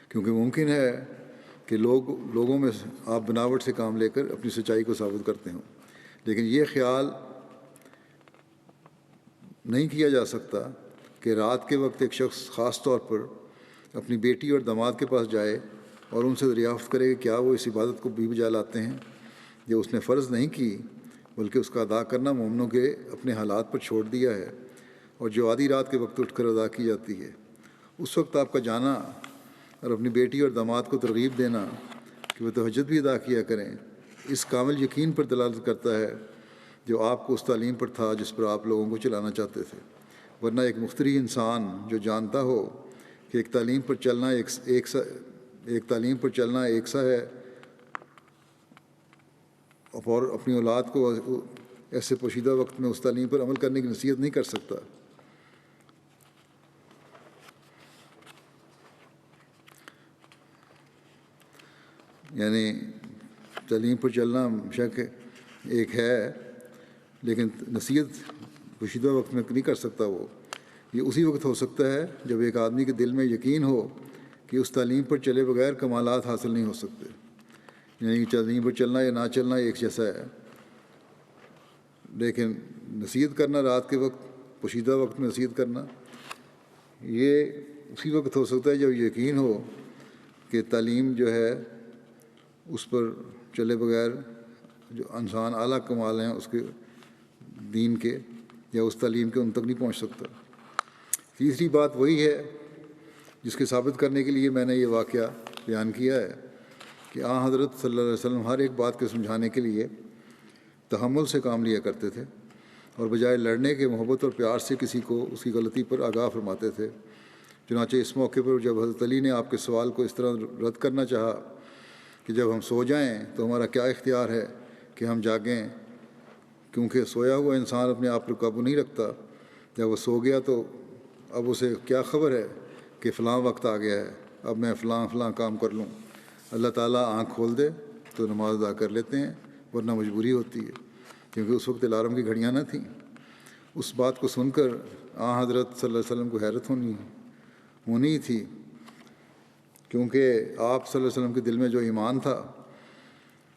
کیونکہ ممکن ہے کہ لوگوں میں آپ بناوٹ سے کام لے کر اپنی سچائی کو ثابت کرتے ہوں، لیکن یہ خیال نہیں کیا جا سکتا کہ رات کے وقت ایک شخص خاص طور پر اپنی بیٹی اور داماد کے پاس جائے اور ان سے دریافت کرے کہ کیا وہ اس عبادت کو بھی بجا لاتے ہیں جو اس نے فرض نہیں کی، بلکہ اس کا ادا کرنا مومنوں کے اپنے حالات پر چھوڑ دیا ہے، اور جو آدھی رات کے وقت اٹھ کر ادا کی جاتی ہے۔ اس وقت آپ کا جانا اور اپنی بیٹی اور داماد کو ترغیب دینا کہ وہ تہجد بھی ادا کیا کریں، اس کامل یقین پر دلالت کرتا ہے جو آپ کو اس تعلیم پر تھا جس پر آپ لوگوں کو چلانا چاہتے تھے۔ ورنہ ایک مخترع انسان جو جانتا ہو کہ ایک تعلیم پر چلنا ایک سا ہے اور اپنی اولاد کو ایسے پوشیدہ وقت میں اس تعلیم پر عمل کرنے کی نصیحت نہیں کر سکتا۔ یعنی تعلیم پر چلنا شک ایک ہے، لیکن نصیحت پوشیدہ وقت میں نہیں کر سکتا۔ وہ یہ اسی وقت ہو سکتا ہے جب ایک آدمی کے دل میں یقین ہو کہ اس تعلیم پر چلے بغیر کمالات حاصل نہیں ہو سکتے۔ یعنی تعلیم پر چلنا یا نہ چلنا ایک جیسا ہے، لیکن نصیحت کرنا رات کے وقت، پوشیدہ وقت میں نصیحت کرنا، یہ اسی وقت ہو سکتا ہے جب یقین ہو کہ تعلیم جو ہے اس پر چلے بغیر جو انسان اعلیٰ کمال ہیں اس کے دین کے یا اس تعلیم کے ان تک نہیں پہنچ سکتا۔ تیسری بات وہی ہے جس کے ثابت کرنے کے لیے میں نے یہ واقعہ بیان کیا ہے کہ حضرت صلی اللہ علیہ وسلم ہر ایک بات کے سمجھانے کے لیے تحمل سے کام لیا کرتے تھے، اور بجائے لڑنے کے محبت اور پیار سے کسی کو اس کی غلطی پر آگاہ فرماتے تھے۔ چنانچہ اس موقع پر جب حضرت علی نے آپ کے سوال کو اس طرح رد کرنا چاہا کہ جب ہم سو جائیں تو ہمارا کیا اختیار ہے کہ ہم جاگیں، کیونکہ سویا ہوا انسان اپنے آپ پر قابو نہیں رکھتا، جب وہ سو گیا تو اب اسے کیا خبر ہے کہ فلاں وقت آ گیا ہے، اب میں فلاں کام کر لوں۔ اللہ تعالیٰ آنکھ کھول دے تو نماز ادا کر لیتے ہیں، ورنہ مجبوری ہوتی ہے، کیونکہ اس وقت الارم کی گھڑیاں نہ تھیں۔ اس بات کو سن کر حضرت صلی اللہ علیہ وسلم کو حیرت ہونی تھی، کیونکہ آپ صلی اللہ علیہ وسلم کے دل میں جو ایمان تھا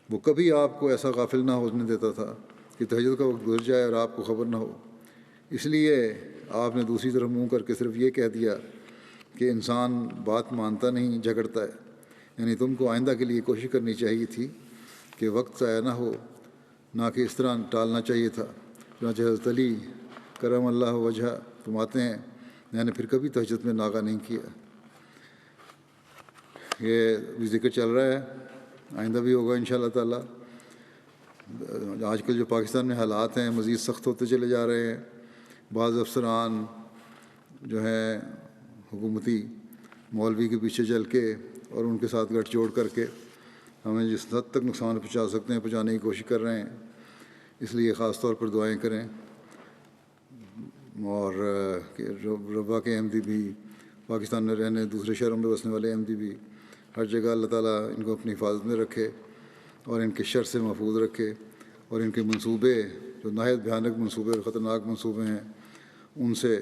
وہ کبھی آپ کو ایسا غافل نہ ہونے دیتا تھا کہ تہجد کا وقت گزر جائے اور آپ کو خبر نہ ہو۔ اس لیے آپ نے دوسری طرف منہ کر کے صرف یہ کہہ دیا کہ انسان بات مانتا نہیں، جھگڑتا ہے، یعنی تم کو آئندہ کے لیے کوشش کرنی چاہیے تھی کہ وقت ضائع نہ ہو، نہ کہ اس طرح ٹالنا چاہیے تھا۔ چنانچہ حضرت علی کرم اللہ وجہ فرماتے ہیں میں نے پھر کبھی تہجد میں ناغہ نہیں کیا۔ یہ بھی ذکر چل رہا ہے، آئندہ بھی ہوگا انشاءاللہ تعالیٰ۔ آج کل جو پاکستان میں حالات ہیں مزید سخت ہوتے چلے جا رہے ہیں۔ بعض افسران جو ہیں حکومتی مولوی کے پیچھے چل کے اور ان کے ساتھ گٹھ جوڑ کر کے ہمیں جس حد تک نقصان پہنچا سکتے ہیں پہنچانے کی کوشش کر رہے ہیں۔ اس لیے خاص طور پر دعائیں کریں، اور ربا کے احمدی بھی، پاکستان میں رہنے دوسرے شہروں میں بسنے والے احمدی بھی، ہر جگہ اللہ تعالیٰ ان کو اپنی حفاظت میں رکھے اور ان کے شر سے محفوظ رکھے، اور ان کے منصوبے جو نہایت بھیانک منصوبے اور خطرناک منصوبے ہیں ان سے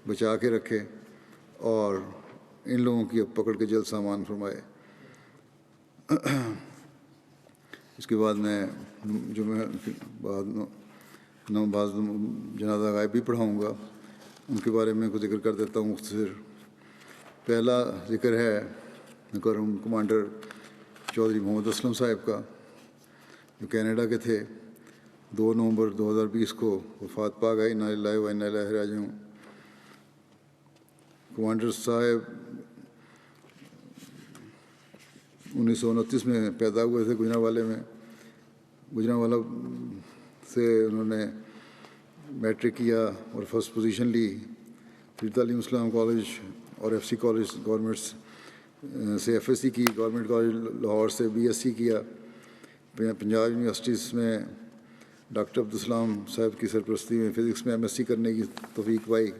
بچا کے رکھے، اور ان لوگوں کی اب پکڑ کے جلد سامان فرمائے۔ اس کے بعد میں جمعہ کے بعد بعض جنازہ غائب بھی پڑھاؤں گا، ان کے بارے میں کچھ ذکر کر دیتا ہوں مختصر۔ پہلا ذکر ہے مکرم کمانڈر چودھری محمد اسلم صاحب کا، جو کینیڈا کے تھے۔ 2 نومبر 2020 کو وفات پا گئے، انا للہ و انا الیہ راجعون۔ کمانڈر صاحب 1929 میں پیدا ہوئے تھے گجرانوالے میں۔ گجرانوالہ سے انہوں نے میٹرک کیا اور فرسٹ پوزیشن لی، پھر تعلیم اسلام کالج اور ایف سی کالج گورنمنٹس سے ایف ایس سی کی، گورنمنٹ کالج لاہور سے بی ایس سی کیا۔ پنجاب یونیورسٹیز میں ڈاکٹر عبدالسلام صاحب کی سرپرستی میں فزکس میں ایم ایس سی کرنے کی توفیق پائی۔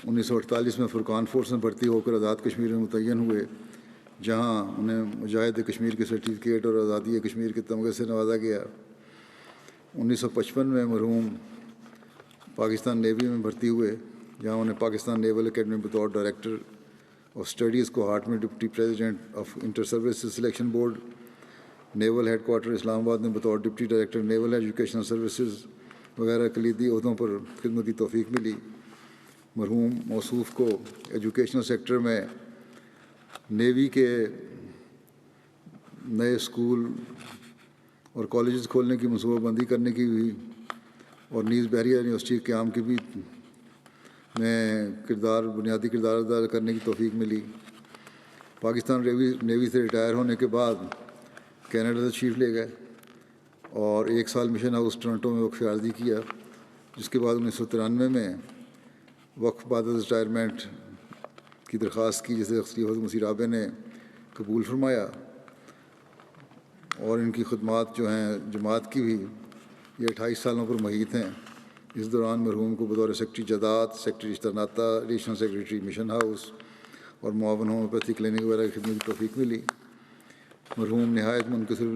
1948 میں فرقان فورس میں بھرتی ہو کر آزاد کشمیر میں متعین ہوئے، جہاں انہیں مجاہد کشمیر کے سرٹیفکیٹ اور آزادی کشمیر کے تمغے سے نوازا گیا۔ 1955 میں مرحوم پاکستان نیوی میں بھرتی ہوئے، جہاں انہیں پاکستان نیول اکیڈمی بطور ڈائریکٹر آف اسٹڈیز کوہارٹ میں deputy president of inter services selection board, naval headquarter Islamabad میں بطور deputy director naval educational services وغیرہ کلیدی عہدوں پر خدمت کی توفیق ملی۔ مرحوم موصوف کو ایجوکیشنل سیکٹر میں نیوی کے نئے اسکول اور کالجز کھولنے کی منصوبہ بندی کرنے کی بھی، اور نیز بحریہ یونیورسٹی کے قیام کی بھی میں بنیادی کردار ادا کرنے کی توفیق ملی۔ پاکستان نیوی سے ریٹائر ہونے کے بعد کینیڈا تشریف لے گئے اور 1 سال مشن ہاؤس ٹورنٹو میں وقف عارضی کیا، جس کے بعد 1993 میں وقف بعد ریٹائرمنٹ کی درخواست کی، جسے خلیفۃ مسیح رابع نے قبول فرمایا، اور ان کی خدمات جو ہیں جماعت کی بھی یہ 28 سالوں پر محیط ہیں۔ اس دوران مرحوم کو بطور سیکرٹری جداد، سیکرٹری رشتہ ناطہ، ایڈیشنل سیکرٹری مشن ہاؤس اور معاون ہومیوپیتھی کلینک وغیرہ کی خدمت کی توفیق ملی۔ مرحوم نہایت منکسر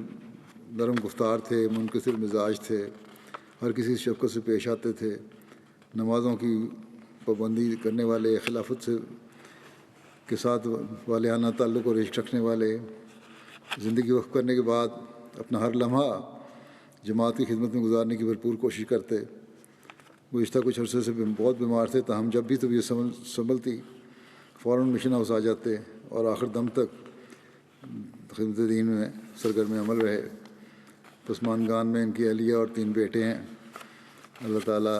نرم گفتار تھے، منکسر مزاج تھے، ہر کسی شفقت سے پیش آتے تھے، نمازوں کی پابندی کرنے والے، خلافت کے ساتھ والہانہ تعلق اور عشق رکھنے والے، زندگی وقف کرنے کے بعد اپنا ہر لمحہ جماعت کی خدمت میں گزارنے کی بھرپور کوشش کرتے۔ گزشتہ کچھ عرصے سے بہت بیمار تھے، تاہم جب بھی طبیعت سنبھلتی فوراً مشن ہاؤس آ جاتے اور آخر دم تک خدمت دین میں سرگرم عمل رہے۔ پسمانگان میں ان کی اہلیہ اور 3 بیٹے ہیں۔ اللہ تعالیٰ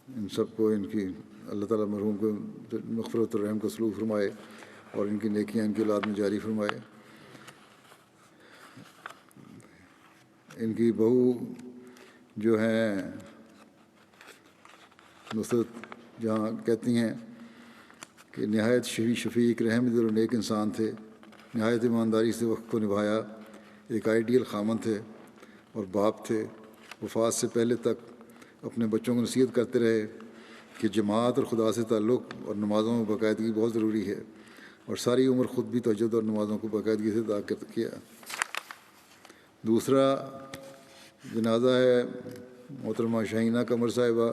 ان سب کو اللہ تعالیٰ مرحوم کو مغفرت الرحم کو سلوک فرمائے اور ان کی نیکیاں ان کی اولاد میں جاری فرمائے۔ ان کی بہو جو ہیں نصرت جہاں کہتی ہیں کہ نہایت شفیق رحم دل و نیک انسان تھے، نہایت ایمانداری سے وقت کو نبھایا، ایک آئیڈیل خامن تھے اور باپ تھے۔ وفات سے پہلے تک اپنے بچوں کو نصیحت کرتے رہے کہ جماعت اور خدا سے تعلق اور نمازوں میں باقاعدگی بہت ضروری ہے، اور ساری عمر خود بھی تہجد اور نمازوں کو باقاعدگی سے ادا کیا۔ دوسرا جنازہ ہے محترمہ شاہینہ قمر صاحبہ،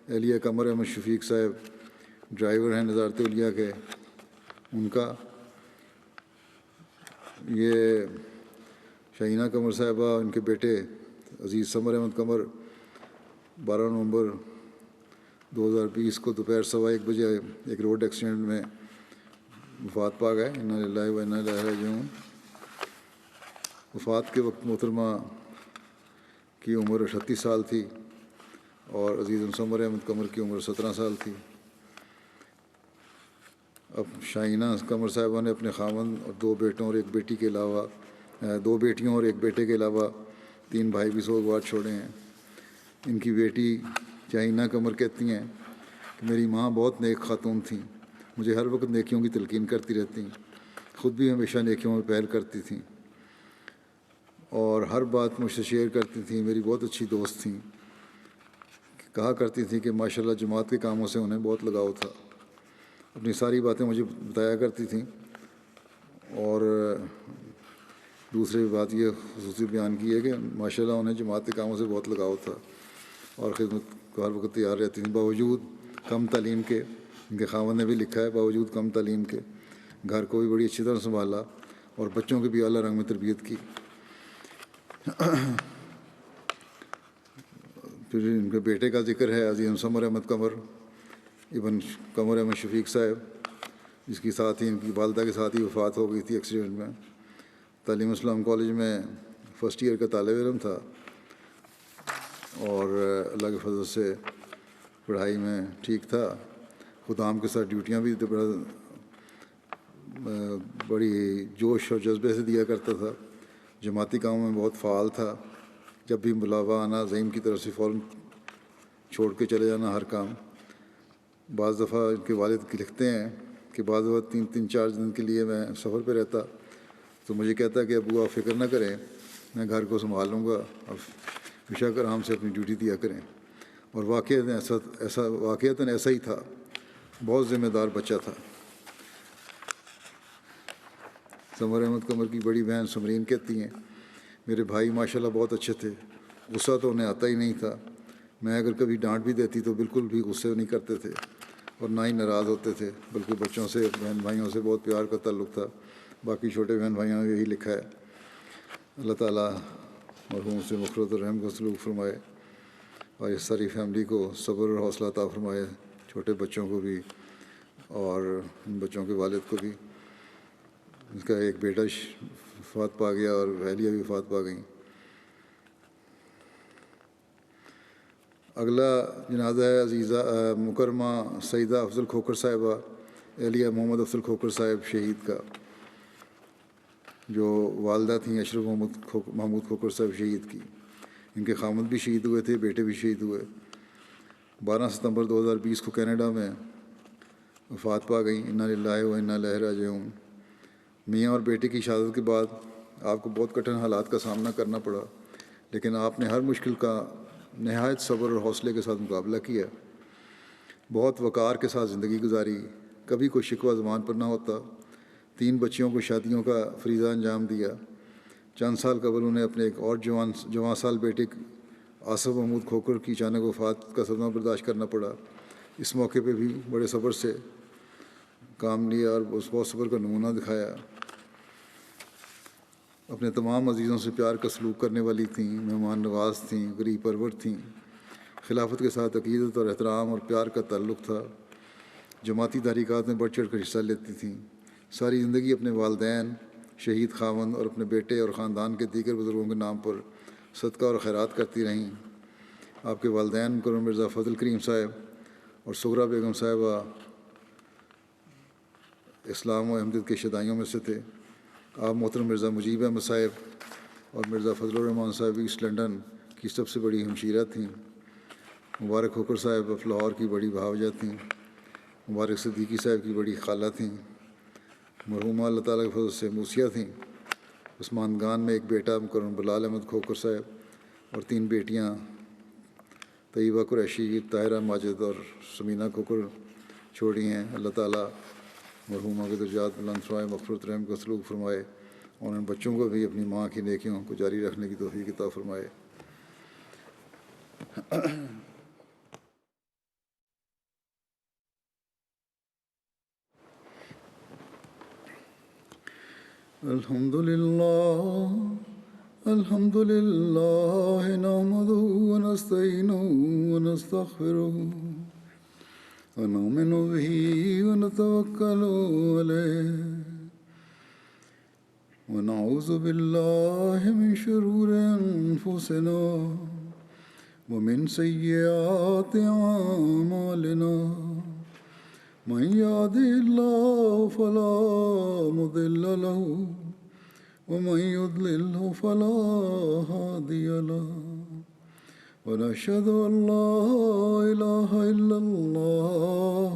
اہلیہ قمر احمد شفیق صاحب، ڈرائیور ہیں نظارت اولیاء کے، ان کا۔ یہ شاہینہ قمر صاحبہ، ان کے بیٹے عزیز سمر احمد قمر 12 نومبر 2020 کو دوپہر 1:15 بجے ایک روڈ ایکسیڈنٹ میں وفات پا گئے، انا للہ و انا الیہ راجعون۔ وفات کے وقت محترمہ کی عمر 38 سال تھی اور عزیز سمر احمد قمر کی عمر 17 سال تھی۔ اب شاہینہ قمر صاحبہ نے اپنے خاوند اور 2 بیٹوں اور 1 بیٹی کے علاوہ 2 بیٹیوں اور 1 بیٹے کے علاوہ 3 بھائی بھی سوگوار چھوڑے ہیں۔ ان کی بیٹی شاہینہ قمر کہتی ہیں کہ میری ماں بہت نیک خاتون تھیں، مجھے ہر وقت نیکیوں کی تلقین کرتی رہتیں، خود بھی ہمیشہ نیکیوں میں پہل کرتی تھیں اور ہر بات مجھ سے شیئر کرتی تھیں، میری بہت اچھی دوست تھیں۔ کہا کرتی تھیں کہ ماشاءاللہ جماعت کے کاموں سے انہیں بہت لگاؤ تھا، اپنی ساری باتیں مجھے بتایا کرتی تھیں، اور دوسری بات یہ خصوصی بیان کی ہے کہ ماشاءاللہ انہیں جماعت کے کاموں سے بہت لگاؤ تھا اور خدمت کو ہر وقت تیار رہتی تھیں، باوجود کم تعلیم کے۔ ان کے خاوند نے بھی لکھا ہے باوجود کم تعلیم کے گھر کو بھی بڑی اچھی طرح سنبھالا اور بچوں کی بھی اعلیٰ رنگ میں تربیت کی۔ پھر ان کے بیٹے کا ذکر ہے، عظیم ثمر احمد قمر ابن قمر احمد شفیق صاحب، جس کی ساتھ ہی ان کی والدہ کے ساتھ ہی وفات ہو گئی تھی ایکسیڈنٹ میں۔ تعلیم اسلام کالج میں فرسٹ ایئر کا طالب علم تھا اور اللہ کے فضل سے پڑھائی میں ٹھیک تھا، خدام کے ساتھ ڈیوٹیاں بھی بڑی جوش اور جذبے سے دیا کرتا تھا، جماعتی کاموں میں بہت فعال تھا، جب بھی بلاوا آنا زعیم کی طرف سے فوراً چھوڑ کے چلے جانا ہر کام۔ بعض دفعہ ان کے والد لکھتے ہیں کہ بعض دفعہ 3-4 دن کے لیے میں سفر پہ رہتا تو مجھے کہتا کہ ابو آپ فکر نہ کریں، میں گھر کو سنبھال لوں گا، اب بشک آرام سے اپنی ڈیوٹی دیا کریں۔ اور واقعتاً ایسا ہی تھا، بہت ذمہ دار بچہ تھا۔ ثمر احمد قمر کی بڑی بہن سمرین کہتی ہیں میرے بھائی ماشاءاللہ بہت اچھے تھے، غصہ تو انہیں آتا ہی نہیں تھا، میں اگر کبھی ڈانٹ بھی دیتی تو بالکل بھی غصے نہیں کرتے تھے اور نہ ہی ناراض ہوتے تھے، بلکہ بچوں سے بہن بھائیوں سے بہت پیار کا تعلق تھا۔ باقی چھوٹے بہن بھائیوں نے یہی لکھا ہے۔ اللہ تعالیٰ مرحوم سے مغفرت و رحم کا سلوک فرمائے اور اس ساری فیملی کو صبر اور حوصلہ عطا فرمائے، چھوٹے بچوں کو بھی اور ان بچوں کے والد کو بھی۔ اس کا ایک بیٹا وفات پا گیا اور اہلیہ بھی وفات پا گئیں۔ اگلا جنازہ ہے عزیزہ مکرمہ سیدہ افضل کھوکھر صاحبہ، اہلیہ محمد افضل کھوکھر صاحب شہید کا، جو والدہ تھیں اشرف محمود کھوکھر صاحب شہید کی۔ ان کے خامد بھی شہید ہوئے تھے، بیٹے بھی شہید ہوئے۔ 12 ستمبر 2020 کو کینیڈا میں وفات پا گئیں۔ انا للہ و انا الیہ راجعون۔ میاں اور بیٹے کی شہادت کے بعد آپ کو بہت کٹھن حالات کا سامنا کرنا پڑا، لیکن آپ نے ہر مشکل کا نہایت صبر اور حوصلے کے ساتھ مقابلہ کیا، بہت وقار کے ساتھ زندگی گزاری، کبھی کوئی شکوہ زبان پر نہ ہوتا۔ 3 بچیوں کو شادیوں کا فریضہ انجام دیا۔ چند سال قبل انہیں اپنے ایک اور جوان سال بیٹے آصف محمود کھوکھر کی اچانک وفات کا صدمہ برداشت کرنا پڑا۔ اس موقع پہ بھی بڑے صبر سے کام لیا اور اس بہت صبر کا نمونہ دکھایا۔ اپنے تمام عزیزوں سے پیار کا سلوک کرنے والی تھیں، مہمان نواز تھیں، غریب پرور تھیں، خلافت کے ساتھ عقیدت اور احترام اور پیار کا تعلق تھا، جماعتی تحریکات میں بڑھ چڑھ کر حصہ لیتی تھیں، ساری زندگی اپنے والدین، شہید خاوند اور اپنے بیٹے اور خاندان کے دیگر بزرگوں کے نام پر صدقہ اور خیرات کرتی رہیں۔ آپ کے والدین مکرم مرزا فضل کریم صاحب اور سغرا بیگم صاحبہ اسلام و احمدیت کے شدائیوں میں سے تھے۔ آپ محترم مرزا مجیب احمد صاحب اور مرزا فضل الرحمان صاحب ایسٹ لنڈن کی سب سے بڑی ہمشیرہ تھیں۔ مبارک کھوکھر صاحب لاہور کی بڑی بھاوجہ تھیں۔ مبارک صدیقی صاحب کی بڑی خالہ تھیں۔ مرحومہ اللہ تعالیٰ کے فضل سے موسیہ تھیں۔ عثمان گان میں ایک بیٹا مکرم بلال احمد کھوکھر صاحب اور 3 بیٹیاں طیبہ قریشی، طاہرہ ماجد اور سمینہ کھوکھر چھوڑی ہیں۔ اللہ تعالیٰ مرحومہ کے درجات بلند فرمائے، مغفرت رحم کا سلوک فرمائے اور ان بچوں کو بھی اپنی ماں کی نیکیوں کو جاری رکھنے کی توفیق عطا فرمائے۔ الحمد للہ نحمدہ ونستعینہ ونستغفرہ ونؤمن بہ ونتوکل علیہ ونعوذ باللہ من شرور انفسنا ومن سیئات اعمالنا من یهده اللہ فلا مضل له ومن يضلله فلا هادي له ونشهد أن لا إله إلا الله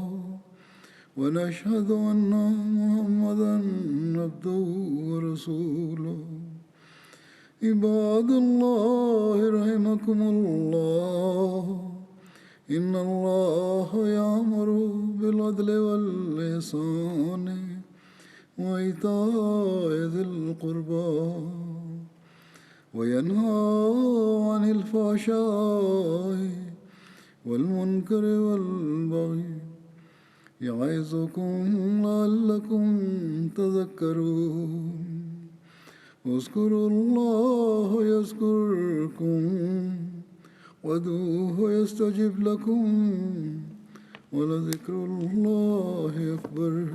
ونشهد أن محمدا عبده ورسوله عباد الله رحمكم الله إن الله يأمر بالعدل والإحسان وإيتاء ذي القربى وينهى عن الفحشاء والمنكر والبغي يعظكم لعلكم تذكرون اذكروا الله يذكركم وادعوه يستجب لكم ولذكر الله أكبر.